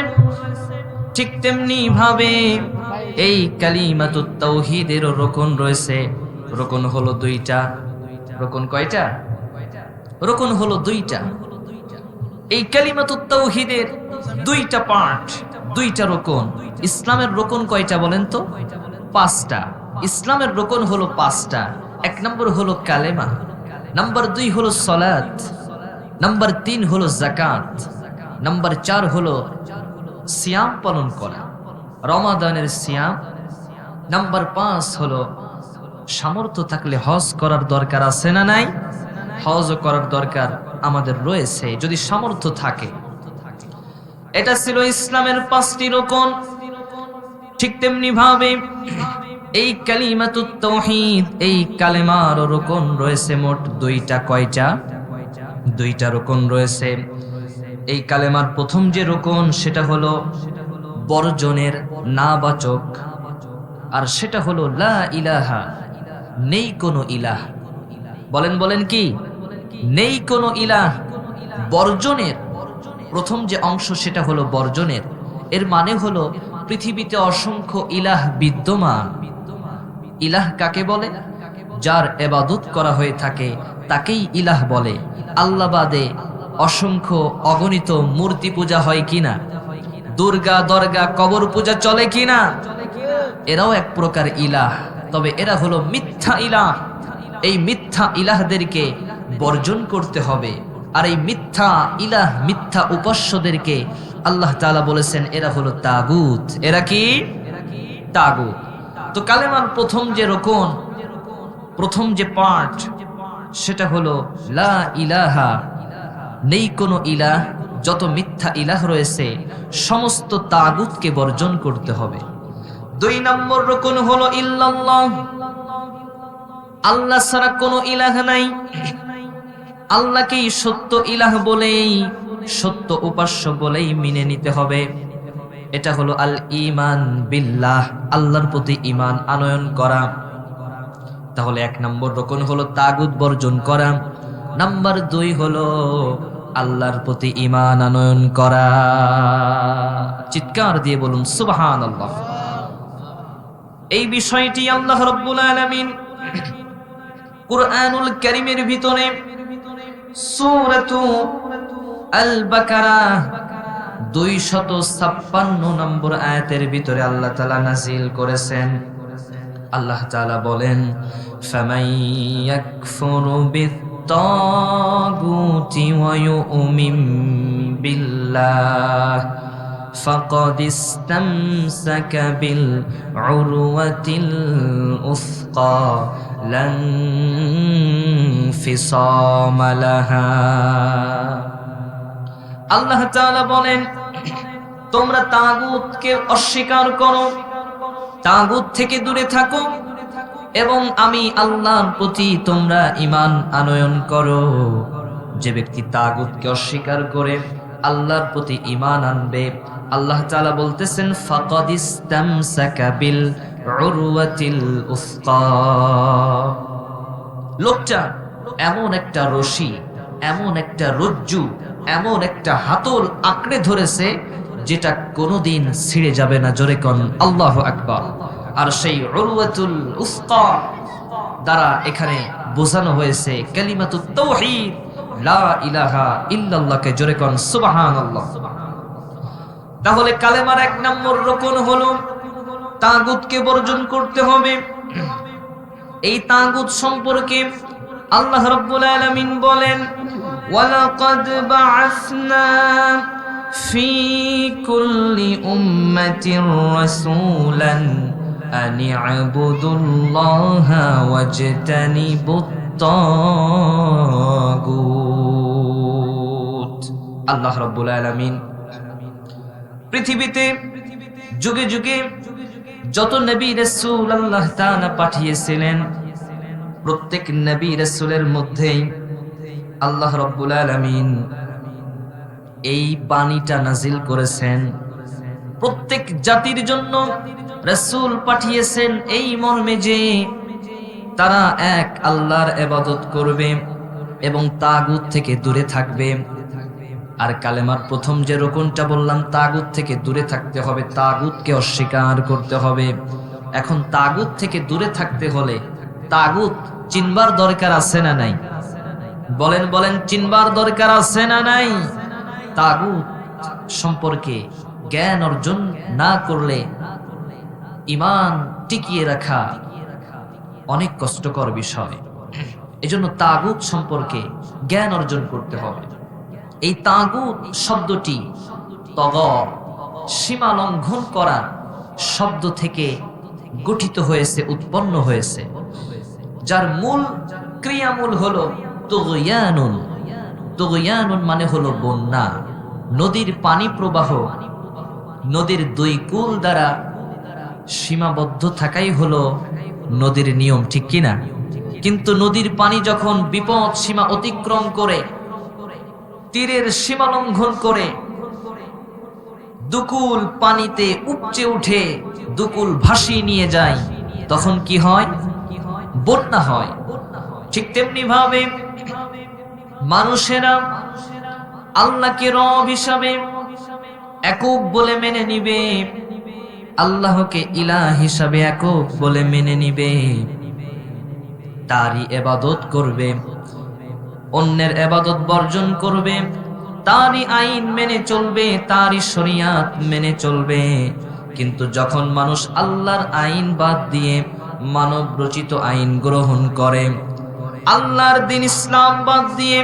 ঠিক তেমনি ভাবে এই কালিমাতুত তাওহীদের রুকন রয়েছে। রুকন হলো 2টা। রুকন কয়টা? রুকন হলো 2টা। এই কালিমাতুত তাওহীদের 2টা পার্ট, 2টা রুকন। ইসলামের রুকন কয়টা বলেন তো? 5টা। ইসলামের রুকন হলো 5টা। 1 নম্বর হলো কালেমা, নাম্বার 2 হলো সালাত, নাম্বার 3 হলো যাকাত, নাম্বার 4 হলো সিয়াম পালন করা, রমাদানের সিয়াম, নাম্বার 5 হলো সামর্থ্য থাকলে হজ করার দরকার আছে না নাই? হজ করার দরকার আমাদের রয়েছে যদি সামর্থ্য থাকে। এটা ছিল ইসলামের 5টি রুকন। ঠিক তেমনি ভাবে এই কালিমাতুত তাওহীদ, এই কালেমার রুকন রয়েছে মোট 2টা। কয়টা? 2টা রুকন রয়েছে। এই কালেমার প্রথম যে রুকন সেটা হলো বর্জনের নাবাচক, আর সেটা হলো লা ইলাহা, নেই কোনো ইলাহ। বলেন বলেন কি? নেই কোনো ইলাহ। বর্জনের প্রথম যে অংশ সেটা হলো বর্জনের। এর মানে হলো পৃথিবীতে অসংখ্য ইলাহ বিদ্যমান। ইলাহ কাকে বলে? যার ইবাদত করা হয়ে থাকে তাকেই ইলাহ বলে। আল্লাহ বাদে অসংখ্য অগণিত মূর্তি পূজা হয় কিনা? দুর্গা, দরগা, কবর পূজা চলে কিনা? এরাও এক প্রকার ইলাহ, তবে এরা হলো মিথ্যা ইলাহ। এই মিথ্যা ইলাহদেরকে বর্জন করতে হবে। আর এই মিথ্যা ইলাহ, মিথ্যা উপাস্যদেরকে আল্লাহ তাআলা বলেছেন এরা হলো তাগুত। এরা কি? তাগুত। তো কালেমার প্রথম যে রুকন, প্রথম যে পার্ট সেটা হলো লা ইলাহা, নেই কোনো ইলাহ। যত মিথ্যা ইলাহ রয়েছে সমস্ত তাগুতকে বর্জন করতে হবে। 2 নম্বর রুকন হলো ইল্লাল্লাহ, আল্লাহ ছাড়া কোনো ইলাহ নাই। আল্লাহকেই সত্য ইলাহ বলেই, সত্য উপাস্য বলেই মেনে নিতে হবে। এটা হলো আল ঈমান বিল্লাহ, আল্লাহর প্রতি ঈমান আনয়ন করা। তাহলে 1 নম্বর রুকন হলো তাগুত বর্জন করা, নাম্বার 2 হলো আল্লাহর প্রতি ঈমান আনয়ন করা। চিৎকার দিয়ে বলুন সুবহানাল্লাহ। এই বিষয়টি আল্লাহ রাব্বুল আলামিন কুরআনুল কারীমের ভিতরে সূরাতু আল বাকারা 256 নম্বর আয়াতের ভিতরে আল্লাহ তাআলা নাযিল করেছেন। আল্লাহ তাআলা বলেন, ফামান ইয়াকফুরু বিত-তাগুতি ওয়া ইউমিন বিল্লাহ فقد استمسك بالعروة الوثقى لا انفصام لها আল্লাহ তাআলা বলেন, তোমরা তাগুতকে অস্বীকার করো, তাগুত থেকে দূরে থাকো এবং আমি আল্লাহর প্রতি তোমরা ঈমান আনয়ন করো। যে ব্যক্তি তাগুতকে অস্বীকার করে আল্লাহর প্রতি ঈমান আনবে, আল্লাহ তাআলা বলতেছেন ফাকাদ ইসতামসাকা বিল উরওয়াতিল উসকা। লোকটা এমন একটা রশি, এমন একটা রজ্জু, এমন একটা হাতল আঁকড়ে ধরেছে যেটা কোনোদিন ছিঁড়ে যাবে না। জোরে কোন আল্লাহু আকবার। আর সেই উরওয়াতুল উসকা দ্বারা এখানে বোঝানো হয়েছে কালিমাতুত তাওহীদ, লা ইলাহা ইল্লাল্লাহকে। জোরে কোন সুবহানাল্লাহ। তাহলে কালেমার এক নম্বর রকন হলো তাগুতকে বর্জন করতে হবে। এই তাগুত সম্পর্কে আল্লাহ রাব্বুল আলামিন বলেন, ওয়ালাকাদ বা'আসনা ফি কুল্লি উম্মাতির রাসূলান আন ই'বুদুল্লাহা ওয়াজতানিবুত তাগুত। আল্লাহ রাব্বুল আলামিন পৃথিবীতে যুগে যুগে যত নবী রাসূল আল্লাহ তাআলা পাঠিয়েছিলেন, প্রত্যেক নবী রাসূলের মধ্যেই আল্লাহ রাব্বুল আলামিন এই বাণীটা নাজিল করেছেন। প্রত্যেক জাতির জন্য রাসূল পাঠিয়েছেন এই মর্মে যে তারা এক আল্লাহর ইবাদত করবে এবং তাগুত থেকে দূরে থাকবে। আর কালেমার প্রথম যে রকনটা বললাম, তাগুত থেকে দূরে থাকতে হবে, তাগুতকে অস্বীকার করতে হবে। এখন তাগুত থেকে দূরে থাকতে হলে তাগুত চিনবার দরকার আছে না নাই? বলেন বলেন, চিনবার দরকার আছে না নাই? তাগুত সম্পর্কে জ্ঞান অর্জন না করলে ঈমান টিকিয়ে রাখা অনেক কষ্টকর বিষয়। এজন্য তাগুত সম্পর্কে জ্ঞান অর্জন করতে হবে। এই তাগুত শব্দটি তগ, সীমা লঙ্ঘন করা শব্দ থেকে গঠিত হয়েছে, উৎপন্ন হয়েছে, যার মূল ক্রিয়ামূল হলো তুগয়ানুন। তুগয়ানুন মানে হলো বন্যা। নদীর পানি প্রবাহ, নদীর দুই কূল দ্বারা সীমাবদ্ধ থাকাই হলো নদীর নিয়ম, ঠিক কিনা? কিন্তু নদীর পানি যখন বিপদ সীমা অতিক্রম করে, তীরের সীমা লঙ্ঘন করে দুকুল পানিতে উপচে উঠে দুকুল ভাসিয়ে নিয়ে যায়, তখন কি হয়? বন্যা হয়। ঠিক তেমনি ভাবে মানুষেরা আল্লাহকে রব হিসাবে একক বলে মেনে নিবে, আল্লাহকে ইলাহ হিসাবে একক বলে মেনে নিবে, তারই ইবাদত করবে, অন্যের ইবাদত বর্জন করবে, তারই আইন মেনে চলবে, তারই শরিয়াত মেনে চলবে। কিন্তু যখন মানুষ আল্লাহর আইন বাদ দিয়ে মানব রচিত আইন গ্রহণ করে, আল্লাহর দিন ইসলাম বাদ দিয়ে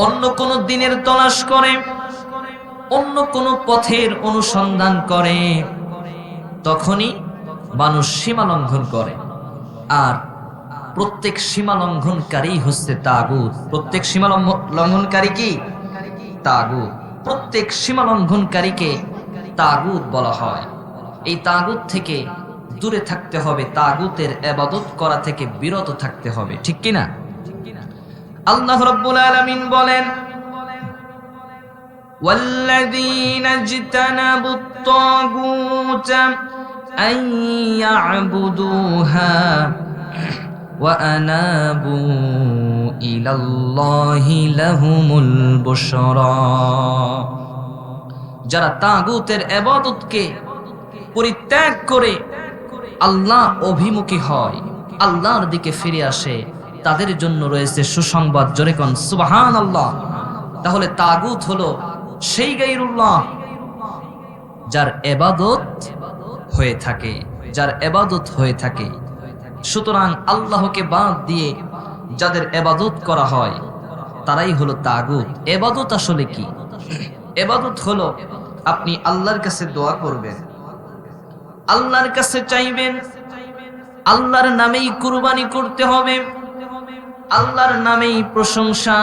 অন্য কোন দিনের তলাশ করে, অন্য কোন পথের অনুসন্ধান করে, তখনই মানুষ সীমা লঙ্ঘন করে। আর প্রত্যেক সীমা লঙ্ঘনকারী হচ্ছে তাগুত। প্রত্যেক সীমা লঙ্ঘনকারী কি? তাগুত। প্রত্যেক সীমা লঙ্ঘনকারীকে তাগুত বলা হয়। এই তাগুত থেকে দূরে থাকতে হবে, তাগুতের ইবাদত করা থেকে বিরত থাকতে হবে, ঠিক কিনা? আল্লাহ রাব্বুল আলামিন বলেন, ওয়াল্লাযীনা ইজতানাবুত তাগুত আন ইয়া'বুদুহা ওয়া আনাবু ইলাল্লাহি লাহুমুল বুশরা। যারা তাগুতের ইবাদতকে পরিত্যাগ করে আল্লাহ অভিমুখী হয়, আল্লাহর দিকে ফিরে আসে, তাদের জন্য রয়েছে সুসংবাদ। জোরে কোন সুবহানাল্লাহ। তাহলে তাগুত হলো সেই গায়রুল্লাহ যার ইবাদত হয়ে থাকে, যার ইবাদত হয়ে থাকে। সুতরাং আল্লাহকে বাদ দিয়ে যাদের ইবাদত করা হয় তারাই হলো তাগুত। ইবাদত আসলে কি? ইবাদত হলো আপনি আল্লাহর কাছে দোয়া করবেন, আল্লাহর কাছে চাইবেন, আল্লাহর নামেই কুরবানি করতে হবে, আল্লাহর নামেই প্রশংসা,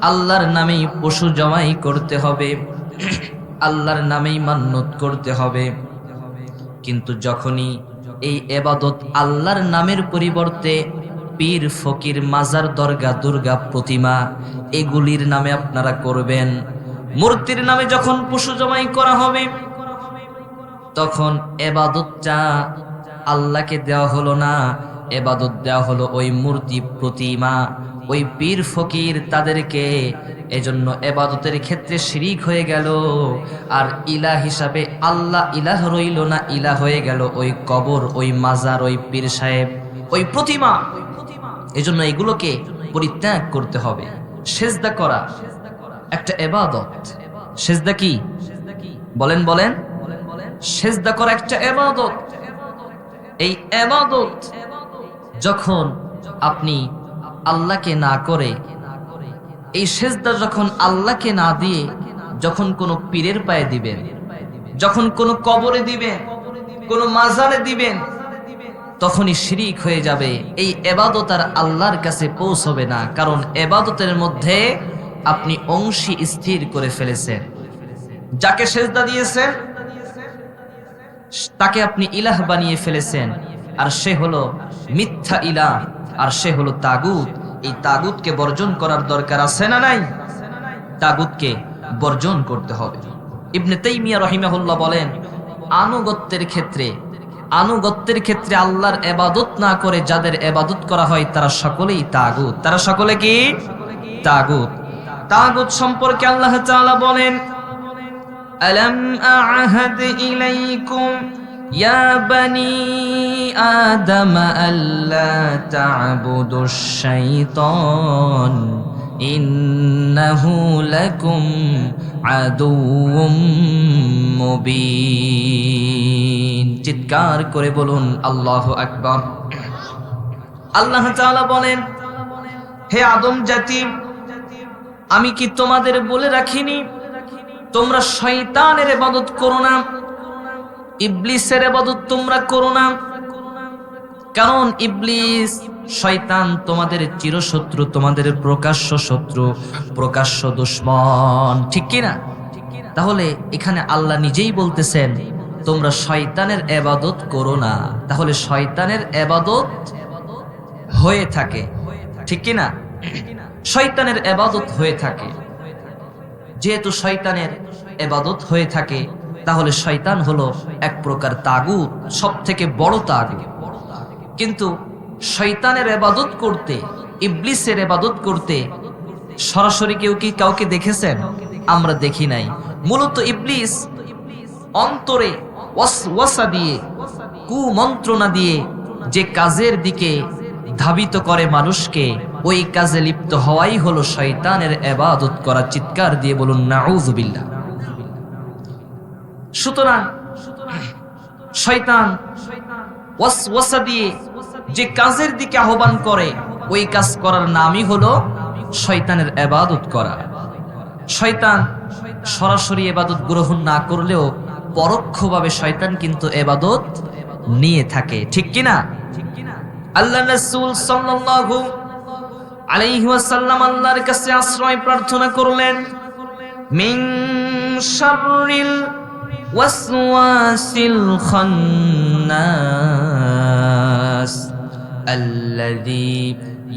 আল্লাহর নামেই পশু জবাই করতে হবে, আল্লাহর নামেই মান্নত করতে হবে। কিন্তু যখনই এই ইবাদত আল্লাহর নামের পরিবর্তে পীর ফকির মাজার দরগা দুর্গা প্রতিমা এগুলির নামে আপনারা করবেন, মূর্তির নামে যখন পশু জবাই করা হবে, তখন ইবাদতটা আল্লাহকে দেওয়া হলো না, ইবাদত দেওয়া হলো ওই মূর্তি প্রতিমা, ওই পীর ফকির তাদেরকে। এজন্য ইবাদতের ক্ষেত্রে শিরিক হয়ে গেল। আর ইলাহ হিসাবে আল্লাহ ইলাহ রইল না, ইলাহ হয়ে গেল ওই কবর, ওই মাজার, ওই পীর সাহেব, ওই প্রতিমা। এজন্য এগুলোকে পরিত্যাগ করতে হবে। সেজদা করা একটা ইবাদত। সেজদা কি বলেন বলেন? সেজদা করা একটা ইবাদত। এই ইবাদত যখন আপনি আল্লাহকে না করে, এই সেজদা যখন আল্লাহকে না দিয়ে যখন কোনো পীরের পায়ে দিবেন, যখন কোনো কবরে দিবেন, কোনো মাজারে দিবেন, তখনই শিরিক হয়ে যাবে। এই ইবাদত আর আল্লাহর কাছে পৌঁছবে না, কারণ ইবাদতের মধ্যে আপনি অংশী স্থির করে ফেলেছেন। যাকে সেজদা দিয়েছেন তাকে আপনি ইলাহ বানিয়ে ফেলেছেন, আর সে হলো মিথ্যা ইলাহ, আর সে হলো তাগুত। এই তাগুতকে বর্জন করার দরকার আছে না নাই? তাগুতকে বর্জন করতে হবে। ইবনে তাইমিয়া রাহিমাহুল্লাহ বলেন, আনুগত্যের ক্ষেত্রে আল্লাহর ইবাদত না করে যাদের ইবাদত করা হয় তারা সকলেই তাগুত। তারা সকলে কি? তাগুত। তাগুত সম্পর্কে আল্লাহ তাআলা বলেন, আলাম আ'হাদ ইলাইকুম ইয়া বানি আদম আল্লা তা'বুদুশ শাইতান ইন্নাহু লাকুম আদুউম মুবিন। চিৎকার করে বলুন আল্লাহু আকবার। আল্লাহ তাআলা বলেন, হে আদম জাতি, আমি কি তোমাদের বলে রাখিনি তোমরা শয়তানের ইবাদত করো না, ইবলিসের ইবাদত তোমরা করো না? কারণ ইবলিস শয়তান তোমাদের চিরশত্রু, তোমাদের প্রকাশ্য শত্রু, প্রকাশ্য দুশমন, ঠিক কি না? তাহলে এখানে আল্লাহ নিজেই বলতেছেন তোমরা শয়তানের ইবাদত করো না। তাহলে শয়তানের ইবাদত হয়ে থাকে, ঠিক কি না? শয়তানের ইবাদত হয়ে থাকে। যেহেতু শয়তানের ইবাদত হয়ে থাকে, তাহলে শয়তান হলো এক প্রকার তাগুত, সব থেকে বড় তাগুত। কিন্তু শয়তানের ইবাদত করতে, ইবলিসের ইবাদত করতে সরাসরি কেউ কি কাউকে দেখেছেন? আমরা দেখি নাই। মূলত ইবলিস অন্তরে ওয়াসওয়াসা দিয়ে, কুমন্ত্রণা দিয়ে যে কাজের দিকে ধাবিত করে মানুষকে, ওই কাজে লিপ্ত হওয়াই হলো শয়তানের ইবাদত করা। চিৎকার দিয়ে বলুন নাউযুবিল্লাহ। সুতরাং শয়তান ওয়াসওয়াসা দিয়ে যে কাজের দিকে আহ্বান করে, ওই কাজ করার নামই হলো শয়তানের ইবাদত করা। শয়তান সরাসরি ইবাদত গ্রহণ না করলেও পরোক্ষভাবে শয়তান কিন্তু ইবাদত নিয়ে থাকে, ঠিক কি না? আল্লাহ রাসূল সাল্লাল্লাহু আলাইহি ওয়াসাল্লাম আল্লাহর কাছে আশ্রয় প্রার্থনা করলেন, মিন শাররিল ওয়াসওয়াসিল খান্নাস আল্লাযী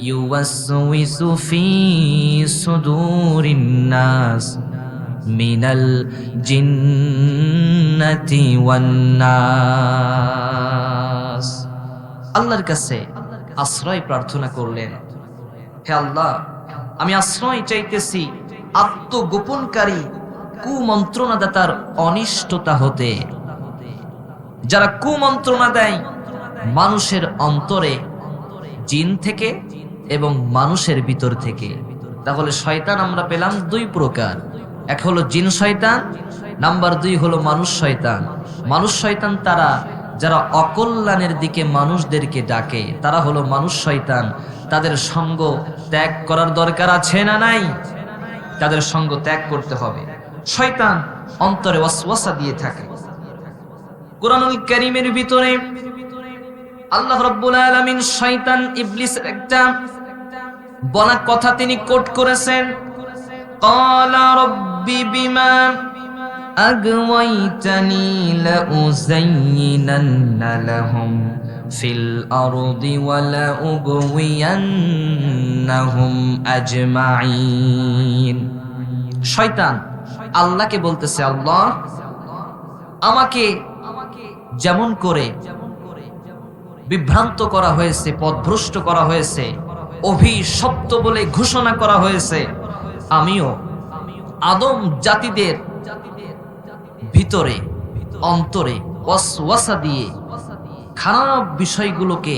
ইউওয়াসওয়িসু ফি সুদুরিন নাস মিনাল জিন্নাতি ওয়ান নাস। আল্লাহর কাছে আশ্রয় প্রার্থনা করলেন, হে আল্লাহ, আমি আশ্রয় চাইতেছি আত্মগোপনকারী কুমন্ত্রণাদাতার অনিষ্টতা হতে। যারা কুমন্ত্রণা দেয় মানুষের অন্তরে, জিন থেকে এবং মানুষের ভিতর থেকে। তাহলে শয়তান আমরা পেলাম দুই প্রকার, এক হলো জিন শয়তান, নাম্বার 2 হলো মানুষ শয়তান। মানুষ শয়তান তারা যারা অকল্যাণের দিকে মানুষদেরকে ডাকে, তারা হলো মানুষ শয়তান। তাদের সঙ্গ ত্যাগ করার দরকার আছে না নাই? তাদের সঙ্গ ত্যাগ করতে হবে। শয়তান অন্তরে ওয়াসওয়াসা দিয়ে থাকে। কুরআনুল কারীমের ভিতরে আল্লাহ রাব্বুল আলামিন শয়তান ইবলিসের একটা বলা কথা তিনি কোট করেছেন, ক্বালা রাব্বি বিমা আগওয়াইতানি লাউযায়্যিনান্না লাহুম ফিল আরদি ওয়া লাউগওয়িয়ান্নাহুম আজমাইন। শয়তান আল্লাহকে বলতেছে, আল্লাহ আমাকে যেমন করে বিভ্রান্ত করা হয়েছে, পথভ্রষ্ট করা হয়েছে, অভিশপ্ত বলে ঘোষণা করা হয়েছে, আমিও আদম জাতিদের ভিতরে অন্তরে ওয়াসওয়াসা দিয়ে খারাপ বিষয়গুলোকে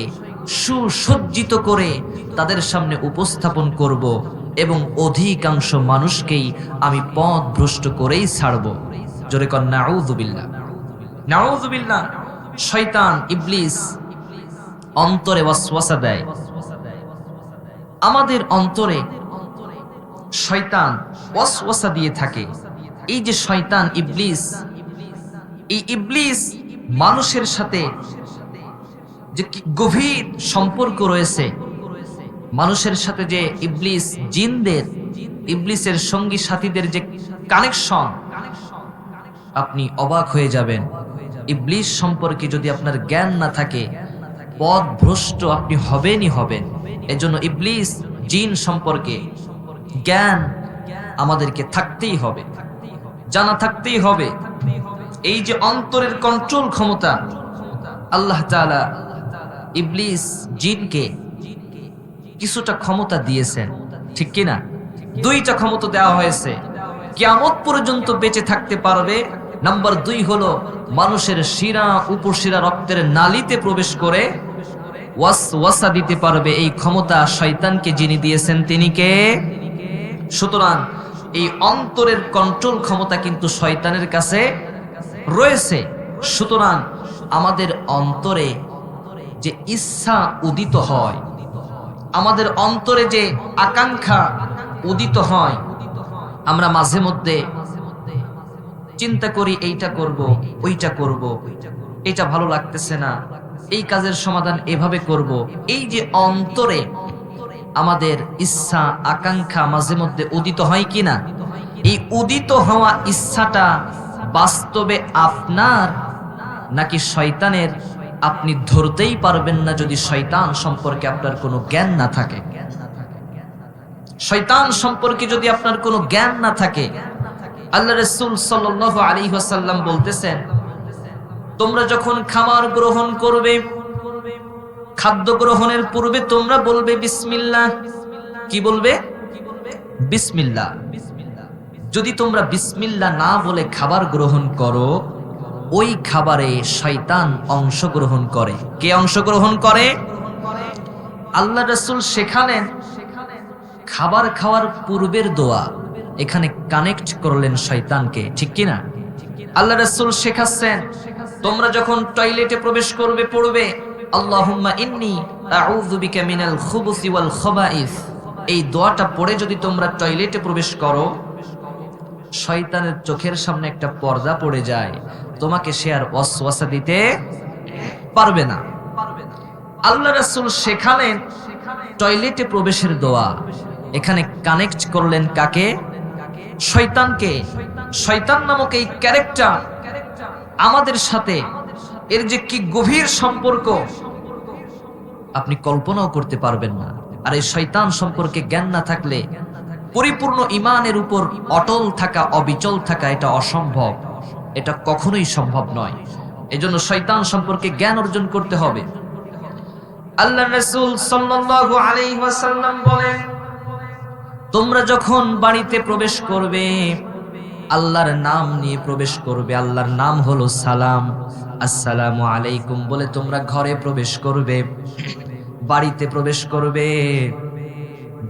সুসজ্জিত করে তাদের সামনে উপস্থাপন করব এবং অধিকাংশ মানুষকেই আমি পথভ্রষ্ট করেই ছাড়ব। জোরে কর নাউযুবিল্লাহ, নাউযুবিল্লাহ। শয়তান ইবলিস অন্তরে ওয়াসওয়াসা দেয়। আমাদের অন্তরে শয়তান ওয়াসওয়াসা দিয়ে থাকে। এই যে শয়তান ইবলিস, এই ইবলিস মানুষের সাথে যে গভীর সম্পর্ক রয়েছে, মানুষের সাথে যে ইবলিস জিনদের, ইবলিসের সঙ্গী সাথীদের যে কানেকশন, আপনি অবাক হয়ে যাবেন। ইবলিস সম্পর্কে যদি আপনার জ্ঞান না থাকে, পথভ্রষ্ট আপনি হবেনই হবেন। এজন্য ইবলিস জিন সম্পর্কে জ্ঞান আমাদেরকে থাকতেই হবে, জানা থাকতেই হবে। এই যে অন্তরের কন্ট্রোল ক্ষমতা আল্লাহ তাআলা ইবলিস জিনকে কিছুটা ক্ষমতা দিয়েছেন, ঠিক কিনা? দুইটা ক্ষমতা দেওয়া হয়েছে, কিয়ামত পর্যন্ত বেঁচে থাকতে পারবে। নাম্বার 2 হলো মানুষের শিরা উপশিরা রক্তের নালীতে প্রবেশ করে ওয়াসওয়াসা দিতে পারবে। এই ক্ষমতা শয়তানকে যিনি দিয়েছেন তিনি কে? সুতরাং এই অন্তরের কন্ট্রোল ক্ষমতা কিন্তু শয়তানের কাছে রয়েছে। সুতরাং আমাদের অন্তরে যে ইচ্ছা উদিত হয়, আমাদের অন্তরে যে আকাঙ্ক্ষা উদিত হয়, আমরা মাঝে মধ্যে চিন্তা করি এইটা করব, ওইটা করব, এটা ভালো লাগতেছে না, এই কাজের সমাধান এভাবে করব। এই যে অন্তরে আমাদের ইচ্ছা আকাঙ্ক্ষা মাঝে মধ্যে উদিত হয় কিনা, এই উদিত হওয়া ইচ্ছাটা বাস্তবে আপনার নাকি শয়তানের, আপনি ধরতেই পারবেন না যদি শয়তান সম্পর্কে আপনার কোনো জ্ঞান না থাকে। শয়তান সম্পর্কে যদি আপনার কোনো জ্ঞান না থাকে, আল্লাহ রাসূল সাল্লাল্লাহু আলাইহি ওয়াসাল্লাম বলতেছেন, তোমরা যখন খাবার গ্রহণ করবে, খাদ্য গ্রহণের পূর্বে তোমরা বলবে বিসমিল্লাহ। কি বলবে? বিসমিল্লাহ। যদি তোমরা বিসমিল্লাহ না বলে খাবার গ্রহণ করো, ওই খাবারে শয়তান অংশগ্রহণ করে। কে অংশগ্রহণ করে? আল্লাহ রাসূল শেখালেন খাবার খাওয়ার পূর্বের দোয়া, এখানে কানেক্ট করলেন শয়তানকে, ঠিক কিনা? আল্লাহ রাসূল শেখাচ্ছেন তোমরা যখন টয়লেটে প্রবেশ করবে পড়বে আল্লাহুম্মা ইন্নী আউযু বিকা মিনাল খুবুসি ওয়াল খাবাইস। এই দোয়াটা পড়ে যদি তোমরা টয়লেটে প্রবেশ করো, শয়তানের চোখের সামনে একটা পর্দা পড়ে যায়, তোমাকে সে আর ওয়াসওয়াসা দিতে পারবে না। আল্লাহ রাসূল শেখালেন টয়লেটে প্রবেশের দোয়া, এখানে কানেক্ট করলেন কাকে? শয়তানকে। শয়তান নামক এই ক্যারেক্টার আমাদের সাথে এর যে কি গভীর সম্পর্ক আপনি কল্পনাও করতে পারবেন না। আর এই শয়তান সম্পর্কে জ্ঞান না থাকলে পরিপূর্ণ ঈমানের উপর অটল থাকা, অবিচল থাকা এটা অসম্ভব, এটা কখনোই সম্ভব নয়। এজন্য শয়তান সম্পর্কে জ্ঞান অর্জন করতে হবে। আল্লাহ রাসূল সাল্লাল্লাহু আলাইহি ওয়াসাল্লাম বলেন, তোমরা যখন বাড়িতে প্রবেশ করবে আল্লাহর নাম নিয়ে প্রবেশ করবে। আল্লাহর নাম হলো সালাম। আসসালামু আলাইকুম বলে তোমরা ঘরে প্রবেশ করবে, বাড়িতে প্রবেশ করবে।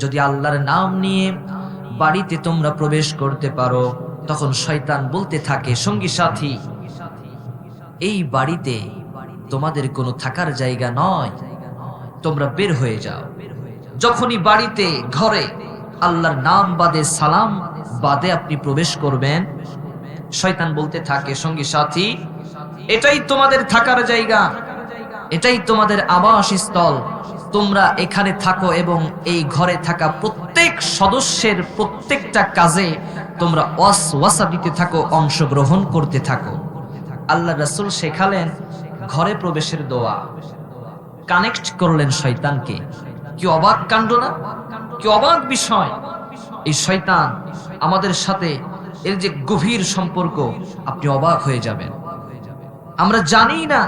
যদি আল্লাহর নাম নিয়ে বাড়িতে তোমরা প্রবেশ করতে পারো, তখন শয়তান বলতে থাকে সঙ্গী সাথী, এই বাড়িতে তোমাদের কোনো থাকার জায়গা নয়, তোমরা বের হয়ে যাও। যখনই বাড়িতে ঘরে আল্লাহর নাম বাদে সালাম বাদে আপনি প্রবেশ করবেন। শয়তান বলতে থাকে, সঙ্গী সাথী, এটাই তোমাদের থাকার জায়গা, এটাই তোমাদের আবাসস্থল, তোমরা এখানে থাকো এবং এই ঘরে থাকা প্রত্যেক সদস্যের প্রত্যেকটা কাজে তোমরা ওয়াসওয়াসা দিতে থাকো, অংশগ্রহণ করতে থাকো। আল্লাহ রাসূল শেখালেন ঘরে প্রবেশের দোয়া, কানেক্ট করলেন শয়তানকে। কি অবাক কাণ্ড না, কি অবাক বিষয়! এই শয়তান আমাদের সাথে এর যে গভীর সম্পর্ক, আপনি অবাক হয়ে যাবেন। আমরা জানি না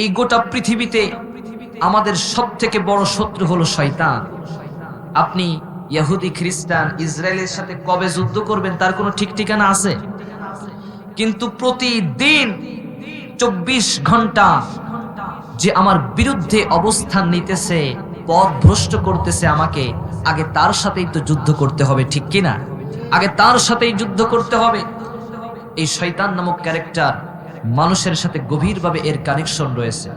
এই গোটা পৃথিবীতে আমাদের সবথেকে বড় শত্রু হলো শয়তান। আপনি ইহুদি, খ্রিস্টান, ইসরায়েলের সাথে কবে যুদ্ধ করবেন তার কোনো ঠিক ঠিকানা আছে? কিন্তু প্রতিদিন 24 ঘন্টা যে আমার বিরুদ্ধে অবস্থান নিতেছে, পথ ভ্রষ্ট করতেছে আমাকে, আগে তার সাথেই তো যুদ্ধ করতে হবে, ঠিক কিনা? আগে তার সাথেই যুদ্ধ করতে হবে। এই শয়তান নামক ক্যারেক্টার মানুষের সাথে গভীরভাবে এর কানেকশন রয়েছে।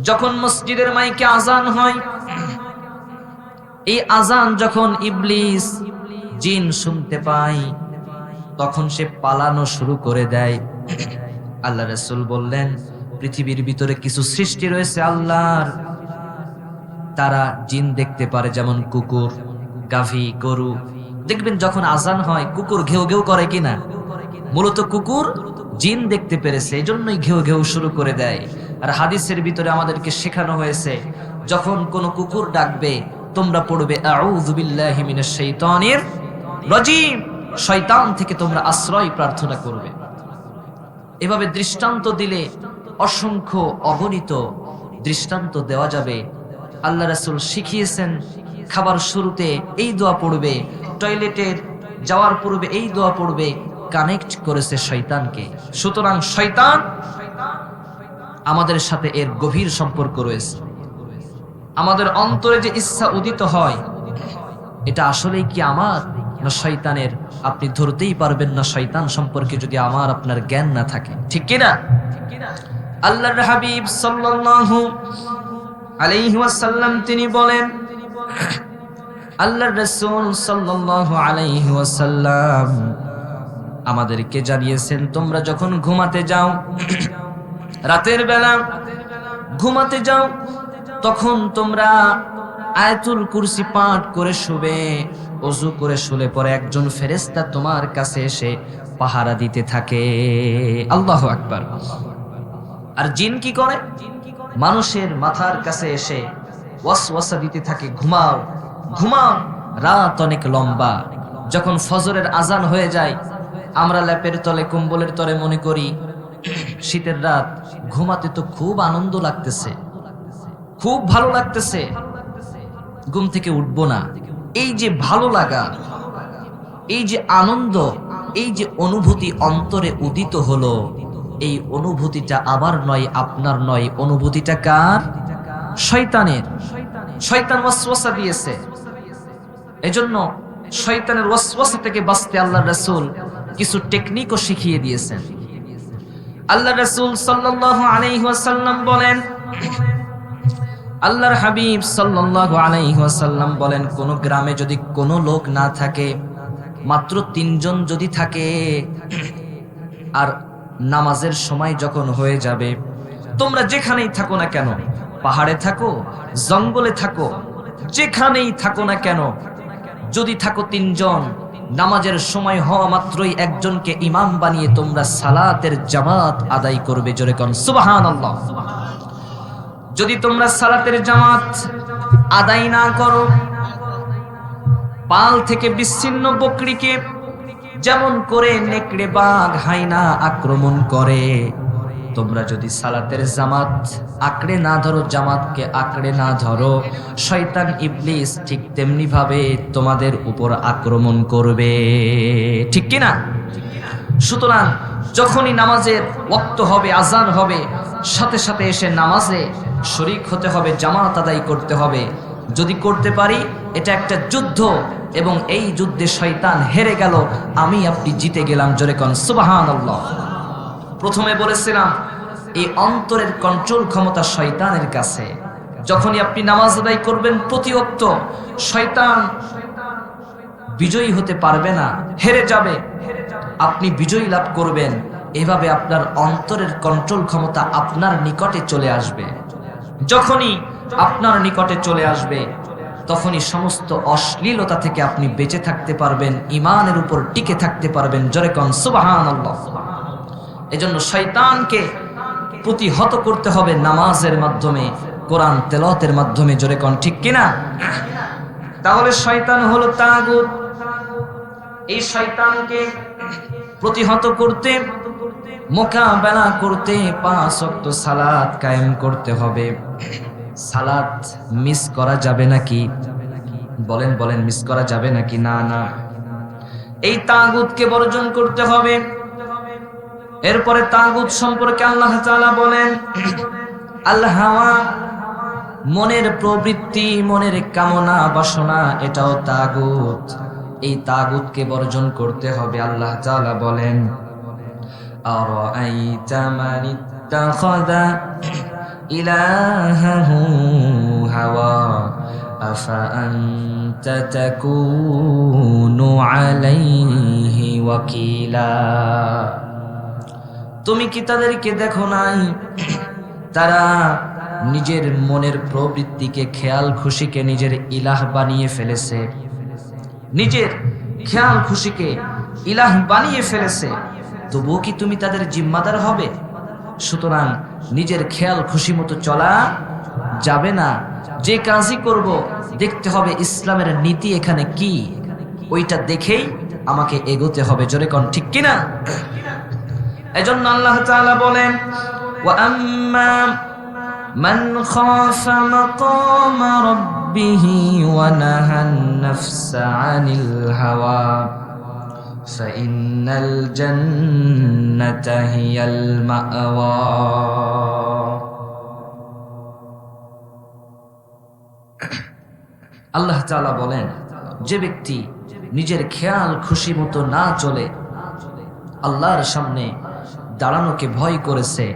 যখন মসজিদের মাইকে আজান হয়, এই আজান যখন ইবলিস জিন শুনতে পায়, তখন সে পালানো শুরু করে দেয়। আল্লাহ রাসূল বললেন, পৃথিবীর ভিতরে কিছু সৃষ্টি রয়েছে আল্লাহর, তারা জিন দেখতে পারে, যেমন কুকুর, গাভী, গরু। দেখবেন যখন আজান হয় কুকুর ঘেউ ঘেউ করে কিনা? মূলত কুকুর জিন দেখতে পেরেছে, এই জন্যই ঘেউ ঘেউ শুরু করে দেয়। আর হাদিসের ভিতরে আমাদেরকে শেখানো হয়েছে, যখন কোনো কুকুর ডাকবে তোমরা পড়বে আউযু বিল্লাহি মিনাশ শাইতানির রাজীম, শয়তান থেকে তোমরা আশ্রয় প্রার্থনা করবে। এভাবে দৃষ্টান্ত দিলে অসংখ্য অগণিত দৃষ্টান্ত দেওয়া যাবে। আল্লাহ রাসূল শিখিয়েছেন খাবার শুরুতে এই দোয়া পড়বে, টয়লেটের যাওয়ার পূর্বে এই দোয়া পড়বে, কানেক্ট করেছে শয়তানকে। সুতরাং শয়তান আমাদের সাথে এর গভীর সম্পর্ক রয়েছে। আমাদের অন্তরে যে ইচ্ছা উদিত হয়, এটা আসলেই কি আমার না শয়তানের? আপনি ধরতেই পারবেন না শয়তান সম্পর্কে যদি আমার আপনার জ্ঞান না থাকে, ঠিক কিনা? আল্লাহর হাবিব সাল্লাল্লাহু আলাইহি ওয়াসাল্লাম তিনি বলেন, আল্লাহর রাসূল সাল্লাল্লাহু আলাইহি ওয়াসাল্লাম আমাদেরকে জানিয়েছেন, তোমরা যখন ঘুমাতে যাও, রাতের বেলা ঘুমাতে যাও, তখন তোমরা আয়াতুল কুরসি পাঠ করে শুবে। ওযু করে শুলে পরে একজন ফেরেশতা তোমার কাছে এসে পাহারা দিতে থাকে। আল্লাহু আকবার। আর জিন কি করে? মানুষের মাথার কাছে এসে ওয়াসওয়াসা দিতে থাকে, ঘুমাও ঘুমাও, রাত অনেক লম্বা। যখন ফজরের আজান হয়ে যায়, আমরা ল্যাপের তলে, কম্বলের তলে মনে করি শীতের রাত, ঘুমাতে তো খুব আনন্দ লাগতেছে, খুব ভালো লাগতেছে, ঘুম থেকে উঠবো না। এই যে ভালো লাগা, এই যে আনন্দ, এই যে অনুভূতি অন্তরে উদিত হলো, এই অনুভূতিটা আবার নয়, আপনার নয়, অনুভূতিটা কার? শয়তানের। শয়তান ওয়াসওয়াসা দিয়েছে। এজন্য শয়তানের ওয়াসওয়াসা থেকে বাঁচতে আল্লাহর রাসূল কিছু টেকনিকও শিখিয়ে দিয়েছেন। আল্লাহর রাসূল সাল্লাল্লাহু আলাইহি ওয়াসাল্লাম বলেন, আল্লাহর হাবিব সাল্লাল্লাহু আলাইহি ওয়াসাল্লাম বলেন, কোন গ্রামে যদি কোনো লোক না থাকে, মাত্র 3 জন যদি থাকে, আর নামাজের সময় যখন হয়ে যাবে, তোমরা যেখানেই থাকো না কেন, পাহাড়ে থাকো, জঙ্গলে থাকো, যেখানেই থাকো না কেন, যদি থাকো 3 জন, নামাজের সময় হওয়া মাত্রই একজনকে ইমাম বানিয়ে তোমরা সালাতের জামাত আদায় করবে। জোরে কোন সুবহানাল্লাহ। যদি তোমরা সালাতের জামাত আদায় না করো, পাল থেকে বিচ্ছিন্ন বকরিকে যেমন করে নেকড়ে বাঘ হায়না আক্রমণ করে, তোমরা যদি সালাতের জামাত আঁকড়ে না ধরো, জামাতকে আঁকড়ে না ধরো, শয়তান ইবলিস ঠিক তেমনি ভাবে তোমাদের উপর আক্রমণ করবে, ঠিক কিনা? সুতরাং যখনই নামাজের ওয়াক্ত হবে, আজান হবে, সাথে সাথে এসে নামাজে শরীক হতে হবে, জামাত আদায় করতে হবে। যদি করতে পারি, এটা একটা যুদ্ধ, এবং এই যুদ্ধে শয়তান হেরে গেল, আমি আপনি জিতে গেলাম। জোরে কোন সুবহানাল্লাহ। প্রথমে বলেছিলাম এই অন্তরের কন্ট্রোল ক্ষমতা শয়তানের কাছে। যখনই আপনি নামাজ আদায় করবেন প্রতি ওয়াক্ত, শয়তান বিজয়ী হতে পারবে না, হেরে যাবে, আপনি বিজয়ী লাভ করবেন। এভাবে আপনার অন্তরের কন্ট্রোল ক্ষমতা আপনার নিকটে চলে আসবে। যখনই আপনার নিকটে চলে আসবে তখনই সমস্ত অশ্লীলতা থেকে আপনি বেঁচে থাকতে পারবেন, ঈমানের উপর টিকে থাকতে পারবেন। জোরে কোন সুবহানাল্লাহ। এজন্য শয়তানকে প্রতিহত করতে হবে নামাজের মাধ্যমে, কোরআন তেলাওয়াতের মাধ্যমে। জোরে কোন ঠিক কিনা? তাহলে শয়তান হলো তাগুত। এই শয়তানকে প্রতিহত করতে, মোকাবেলা করতে 5 ওয়াক্ত সালাত কায়েম করতে হবে। সালাত মিস করা যাবে নাকি? বলেন বলেন, মিস করা যাবে নাকি? না না, এই তাগুতকে বর্জন করতে হবে। এরপরে তাগুত সম্পর্কে আল্লাহ তাআলা বলেন, আল হাওয়া, মনের প্রবৃত্তি, মনের কামনা বাসনা, এটাও তাগুত। এই তাগুতকে বর্জন করতে হবে। আল্লাহ তাআলা বলেন, আরাআইতা মান ইত্তাখাযা ইলাহাহু হাওয়া আফা আনতা তাকুনু আলাইহি ওয়াকিলা। তুমি কি তাদেরকে দেখো নাই? তারা নিজের মনের প্রবৃত্তিকে, খেয়াল খুশিকে নিজের ইলাহ বানিয়ে ফেলেছে। নিজের খেয়াল খুশিকে ইলাহ বানিয়ে ফেলেছে, তবুও কি তুমি তাদের জিম্মাদার হবে? সুতরাং নিজের খেয়াল খুশি মতো চলা যাবে না। যে কাজই করব দেখতে হবে ইসলামের নীতি এখানে কি, ওইটা দেখেই আমাকে এগোতে হবে। জোরে কোন ঠিক কিনা? এজন্য আল্লাহ তাআলা বলেন, ওয়া আম্মা মান খাফা মাকাম রাব্বিহি ওয়া নাহান নাফসা আনিল হাওয়া ফাইন্নাল জান্নাতা হিয়াল মাওয়া। আল্লাহ তাআলা বলেন, যে ব্যক্তি নিজের খেয়াল খুশি মতো না চলে, আল্লাহর সামনে দাঁড়ানোকে ভয় করেছে,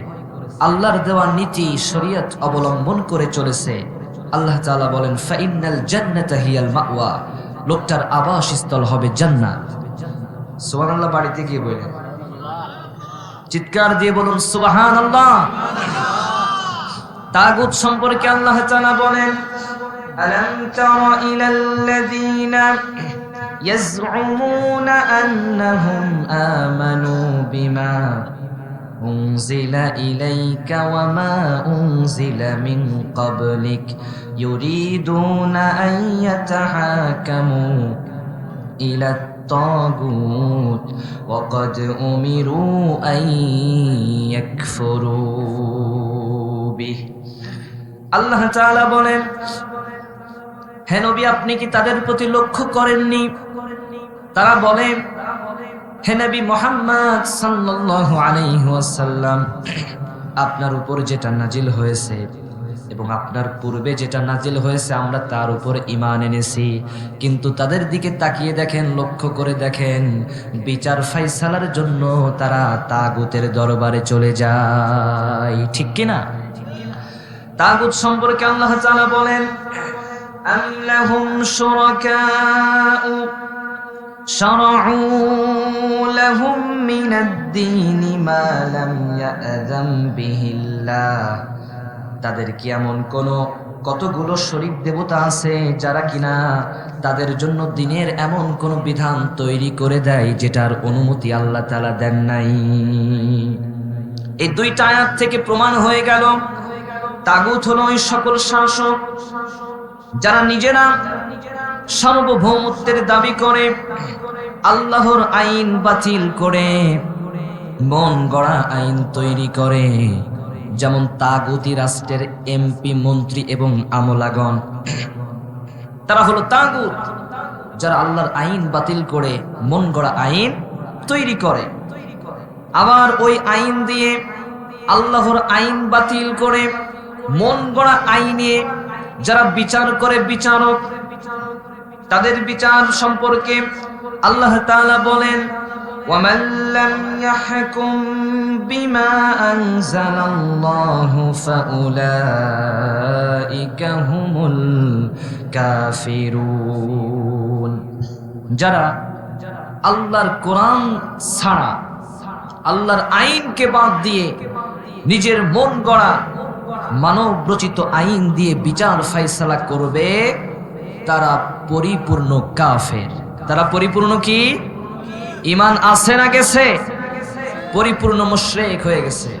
আল্লাহর দেওয়া নীতি শরীয়ত অবলম্বন করে চলেছে, আল্লাহ তাআলা বলেন ফাইন্নাল জান্নাতা হিয়াল মাওয়া, লোকটার আবাসস্থল হবে জান্নাত। সুবহানাল্লাহ। বাড়িতে গিয়ে বলেন, চিৎকার দিয়ে বলুন সুবহানাল্লাহ। তাগুত সম্পর্কে আল্লাহ তাআলা বলেন, আলাম তারা ইলাল্লাযীনা ইয়াজউমুনা আন্নাহুম আমানু বিমা উনজিলা ইলাইকা ওয়া মা উনজিলা মিন ক্বাবলিক ইউরিদুনা আন ইয়াতাহাকামু ইলা الطاغوت وقد أمروا أن يكفروا به। আল্লাহ তাআলা বলেন, হে নবী, আপনি কি তাদের প্রতি লক্ষ্য করেননি? তারা বলে, হে নবী মুহাম্মদ সাল্লাল্লাহু আলাইহি ওয়াসাল্লাম, আপনার উপর যেটা নাজিল হয়েছে এবং আপনার পূর্বে যেটা নাজিল হয়েছে আমরা তার উপর ঈমান এনেছি। কিন্তু তাদের দিকে তাকিয়ে দেখেন, লক্ষ্য করে দেখেন, বিচার ফাইসালার জন্য তারা তাগুতের দরবারে চলে যায়। ঠিক কিনা? তাগুত সম্পর্কে আল্লাহ তাআলা বলেন, আম লাহুম শুরাকাউ শারউ লাহুম মিনাদ-দীনি মা লাম ইয়াযাম বিহিল্লাহ। তাদের কি এমন কতগুলো শরীক দেবতা আছে যারা কিনা তাদের জন্য দিনের এমন কোন বিধান তৈরি করে দেয় যেটার অনুমতি আল্লাহ তাআলা দেন নাই? এই দুইটা আয়াত থেকে প্রমাণ হয়ে গেল তাগুত হলো ওই সকল শাসক যারা নিজেরা সার্বভৌমত্বের দাবি করে, আল্লাহর আইন বাতিল করে মন গড়া আইন তৈরি করে। যেমন তাগুতি রাষ্ট্রের এমপি, মন্ত্রী এবং আমলাগণ, তারা হলো তাগুত যারা আল্লাহর আইন বাতিল করে মন গড়া আইন তৈরি করে। আবার ওই আইন দিয়ে আল্লাহর আইন বাতিল করে মন গড়া আইনে যারা বিচার করে বিচারক, তাদের বিচার সম্পর্কে আল্লাহ তাআলা বলেন, وَمَنْ لَمْ يَحْكُمْ بِمَا أَنزَلَ اللَّهُ فَأُولَئِكَ هُمُ الْكَافِرُونَ। যারা আল্লাহর কোরআন ছাড়া, আল্লাহর আইনকে বাদ দিয়ে নিজের মন গড়া মানব রচিত আইন দিয়ে বিচার ফাইসালা করবে, তারা পরিপূর্ণ কাফের। তারা পরিপূর্ণ কি? ঈমান আছে না গেছে? পরিপূর্ণ মুশরিক হয়ে গেছে।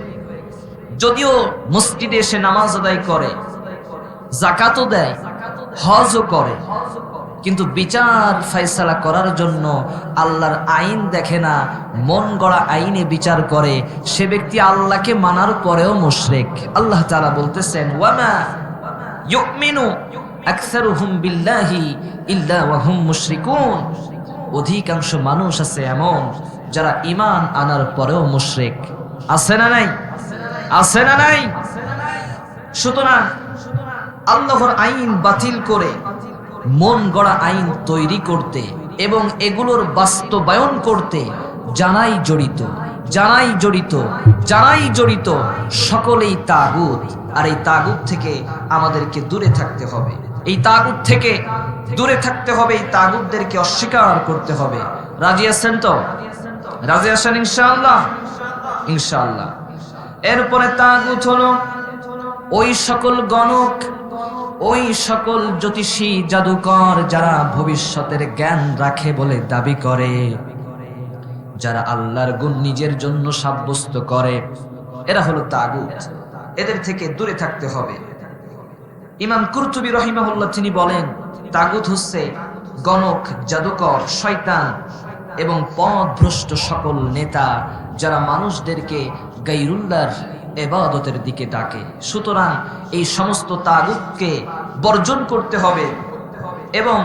যদিও মসজিদে এসে নামাজ আদায় করে, যাকাতও দেয়, হজও করে, কিন্তু বিচার ফাইসালা করার জন্য আল্লাহর আইন দেখে না, মন গড়া আইনে বিচার করে, সে ব্যক্তি আল্লাহকে মানার পরেও মুশরিক। আল্লাহ তাআলা বলতেছেন, ওয়ামা ইউমিনু আকসারুহুম বিল্লাহি ইল্লা ওয়া হুম মুশরিকুন। অধিকাংশ মানুষ আছে এমন যারা ঈমান আনার পরেও মুশরিক। আছে না নাই? আছে না নাই? সুতরাং আল্লাহর আইন বাতিল করে মন গড়া আইন তৈরি করতে এবং এগুলোর বাস্তবায়ন করতে যারাই জড়িত, যারাই জড়িত, যারাই জড়িত, সকলেই তাগুত। আর এই তাগুত থেকে আমাদেরকে দূরে থাকতে হবে। এই তাগুত থেকে দূরে থাকতে হবে, এই তাগুতদেরকে অস্বীকার করতে হবে। রাজি আছেন তো? রাজি আছেন ইনশাআল্লাহ? ইনশাআল্লাহ। এরপরে তাগুত হলো ওই সকল গণক, ওই সকল জ্যোতিষী, জাদুকর যারা ভবিষ্যতের জ্ঞান রাখে বলে দাবি করে, যারা আল্লাহর গুণ নিজের জন্য সাব্যস্ত করে, এরা হলো তাগুত। এদের থেকে দূরে থাকতে হবে। ইমাম কুরতুবী রাহিমাহুল্লাহ তিনি বলেন, তাগুত হচ্ছে গণক, জাদুকর, শয়তান এবং পথভ্রষ্ট সকল নেতা যারা মানুষদেরকে গায়রুল্লাহর ইবাদতের দিকে ডাকে। সুতরাং এই সমস্ত তাগুতকে বর্জন করতে হবে এবং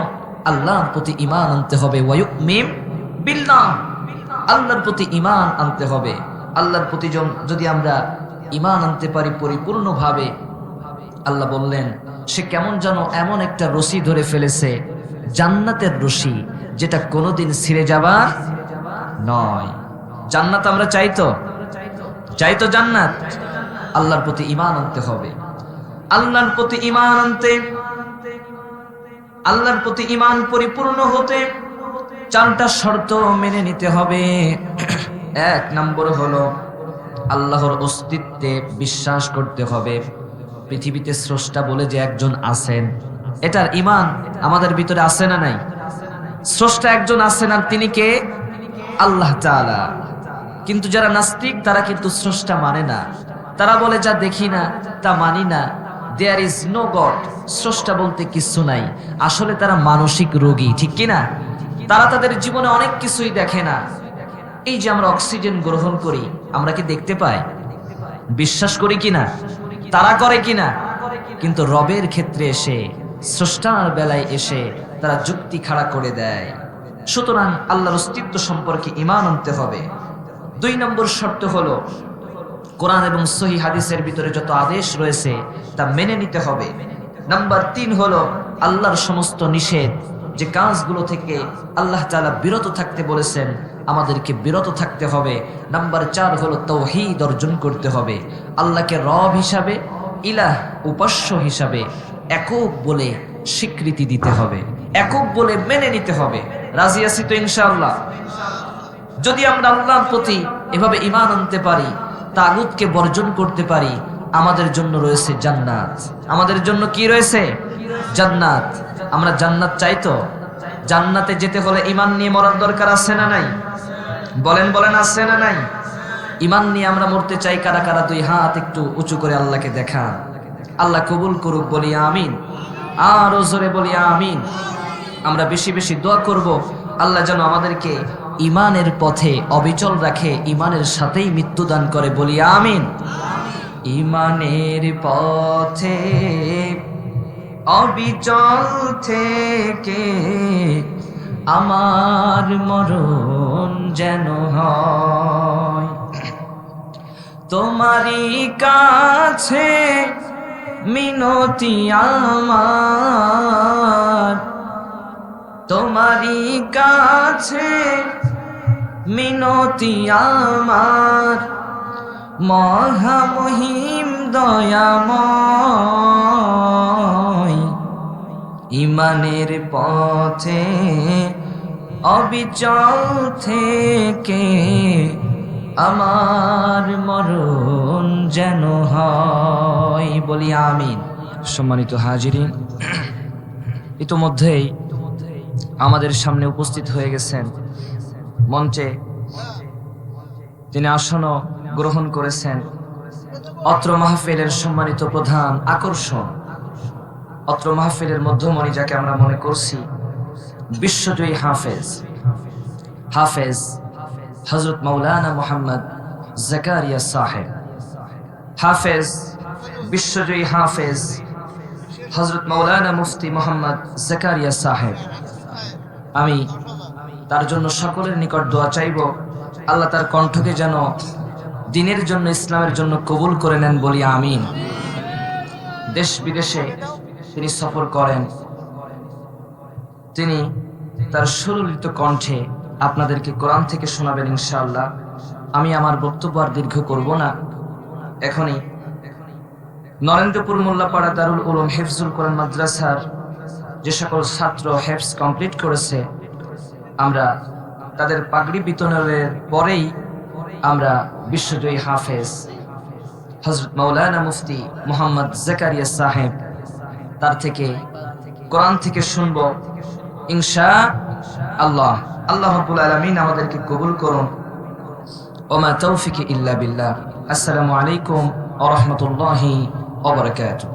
আল্লাহর প্রতি ঈমান আনতে হবে। ওয়ায়ুমিন বিল্লাহ, আল্লাহর প্রতি ঈমান আনতে হবে। আল্লাহর প্রতি যদি আমরা ঈমান আনতে পারি পরিপূর্ণভাবে, আল্লাহ বললেন সে কেমন যেন এমন একটা রশি ধরে ফেলেছে, জান্নাতের রশি, যেটা কোনোদিন ছিঁড়ে যাবার নয়। জান্নাত আমরা চাইতো, চাইতো জান্নাত। আল্লাহর প্রতি ঈমান আনতে হবে। আল্লাহর প্রতি ঈমান আনতে, আল্লাহর প্রতি ঈমান পরিপূর্ণ হতে চারটা শর্ত মেনে নিতে হবে। এক নম্বর হলো আল্লাহর অস্তিত্বে বিশ্বাস করতে হবে। পৃথিবীতে স্রষ্টা বলে যে একজন আছেন, এটার ঈমান আমাদের ভিতরে আছে না নাই? স্রষ্টা একজন আছেন, আর তিনি কে? আল্লাহ তাআলা। কিন্তু যারা নাস্তিক তারা কিন্তু স্রষ্টা মানে না। তারা বলে যা দেখি না তা মানি না, দেয়ার ইজ নো গড, স্রষ্টা বলতে কিছু নাই। আসলে তারা মানসিক রোগী, ঠিক কিনা? তারা তাদের জীবনে অনেক কিছুই দেখে না। এই যে আমরা অক্সিজেন গ্রহণ করি, আমরা কি দেখতে পাই? বিশ্বাস করি কিনা? তারা করে কিনা? কিন্তু রবের ক্ষেত্রে এসে, স্রষ্টার বেলায় এসে তারা যুক্তি খাড়া করে দেয়। সুতরাং আল্লাহর অস্তিত্ব সম্পর্কে ঈমান আনতে হবে। দুই নম্বর শর্ত হলো কোরআন এবং সহিহ হাদিসের ভিতরে যত আদেশ রয়েছে তা মেনে নিতে হবে। নাম্বার 3 হলো আল্লাহর সমস্ত নিষেধ, যে কাজগুলো থেকে আল্লাহ তাআলা বিরত থাকতে বলেছেন আমাদেরকে বিরত থাকতে হবে। নাম্বার 4 হলো তাওহীদ অর্জন করতে হবে। আল্লাহকে রব হিসাবে, ইলাহ উপাস্য হিসাবে একক বলে স্বীকৃতি দিতে হবে, একক বলে মেনে নিতে হবে। রাজি আছি তো ইনশাআল্লাহ? যদি আমরা আল্লাহর প্রতি এভাবে ঈমান আনতে পারি, তাগুতকে বর্জন করতে পারি, আমাদের জন্য রয়েছে জান্নাত। আমাদের জন্য কি রয়েছে? জান্নাত। আমরা জান্নাত চাইতো? জান্নাতে যেতে হলে ঈমান নিয়ে মরার দরকার আছে না নাই? বলেন বলেন, আছে না নাই? ঈমান নিয়ে আমরা মরতে চাই কারা কারা? দুই হাত একটু উঁচু করে আল্লাহকে দেখান। আল্লাহ কবুল করুক, বলি আমিন। আর জোরে বলি আমিন। আমরা বেশি বেশি দোয়া করব আল্লাহ যেন আমাদেরকে ঈমানের পথে অবিচল রাখে, ঈমানের সাথেই মৃত্যু দান করে, বলি আমিন। ঈমানের পথে অবিচল থেকে আমার মরণ যেন হয় তোমারই কাছে মিনতি আমার, তোমারই কাছে মিনতি আমার, মহামহিম দয়াময়। ঈমানের পথে অবিচল থেকে আমার মরণ যেন হয়, বলি আমিন। সম্মানিত হাজিরিন, ইতোমধ্যেই আমাদের সামনে উপস্থিত হয়ে গেছেন মঞ্চে, তিনি আসন গ্রহণ করেছেন অত্র মাহফিলের সম্মানিত প্রধান আকর্ষণ, অত্র মাহফিলের মধ্যমণি যাকে আমরা মনে করছি বিশ্বজয়ী হাফেজ হযরত মাওলানা মুহাম্মদ জাকারিয়া সাহেব। হাফেজ, বিশ্বজয়ী হাফেজ হযরত মাওলানা মুফতি মুহাম্মদ জাকারিয়া সাহেব। আমি তার জন্য সকলের নিকট দোয়া চাইব, আল্লাহ তার কণ্ঠকে যেন দ্বীনের জন্য, ইসলামের জন্য কবুল করে নেন, বলি আমিন। দেশ বিদেশে তিনি সফর করেন, তিনি তার সুললিত কণ্ঠে আপনাদেরকে কোরআন থেকে শোনাবেন ইনশাআল্লাহ। আমি আমার বক্তব্য আর দীর্ঘ করব না। এখনই নরেন্দ্রপুর মোল্লাপাড়া দারুল উলুম হিফজুল কোরআন মাদ্রাসার যে সকল ছাত্র হেফজ কমপ্লিট করেছে, আমরা তাদের পাগড়ি বিতরণের পরেই আমরা বিশ্বজয়ী হাফেজ হযরত মাওলানা মুফতি মুহাম্মদ জাকারিয়া সাহেব তার থেকে কোরআন থেকে শুনব ইনশাআল্লাহ। আল্লাহ রাব্বুল আলামিন আমাদেরকে কবুল করুন। ওমা তৌফিকি ইল্লা বিল্লাহ। আসসালামু আলাইকুম ওয়া রাহমাতুল্লাহি ওয়া বারাকাতুহু।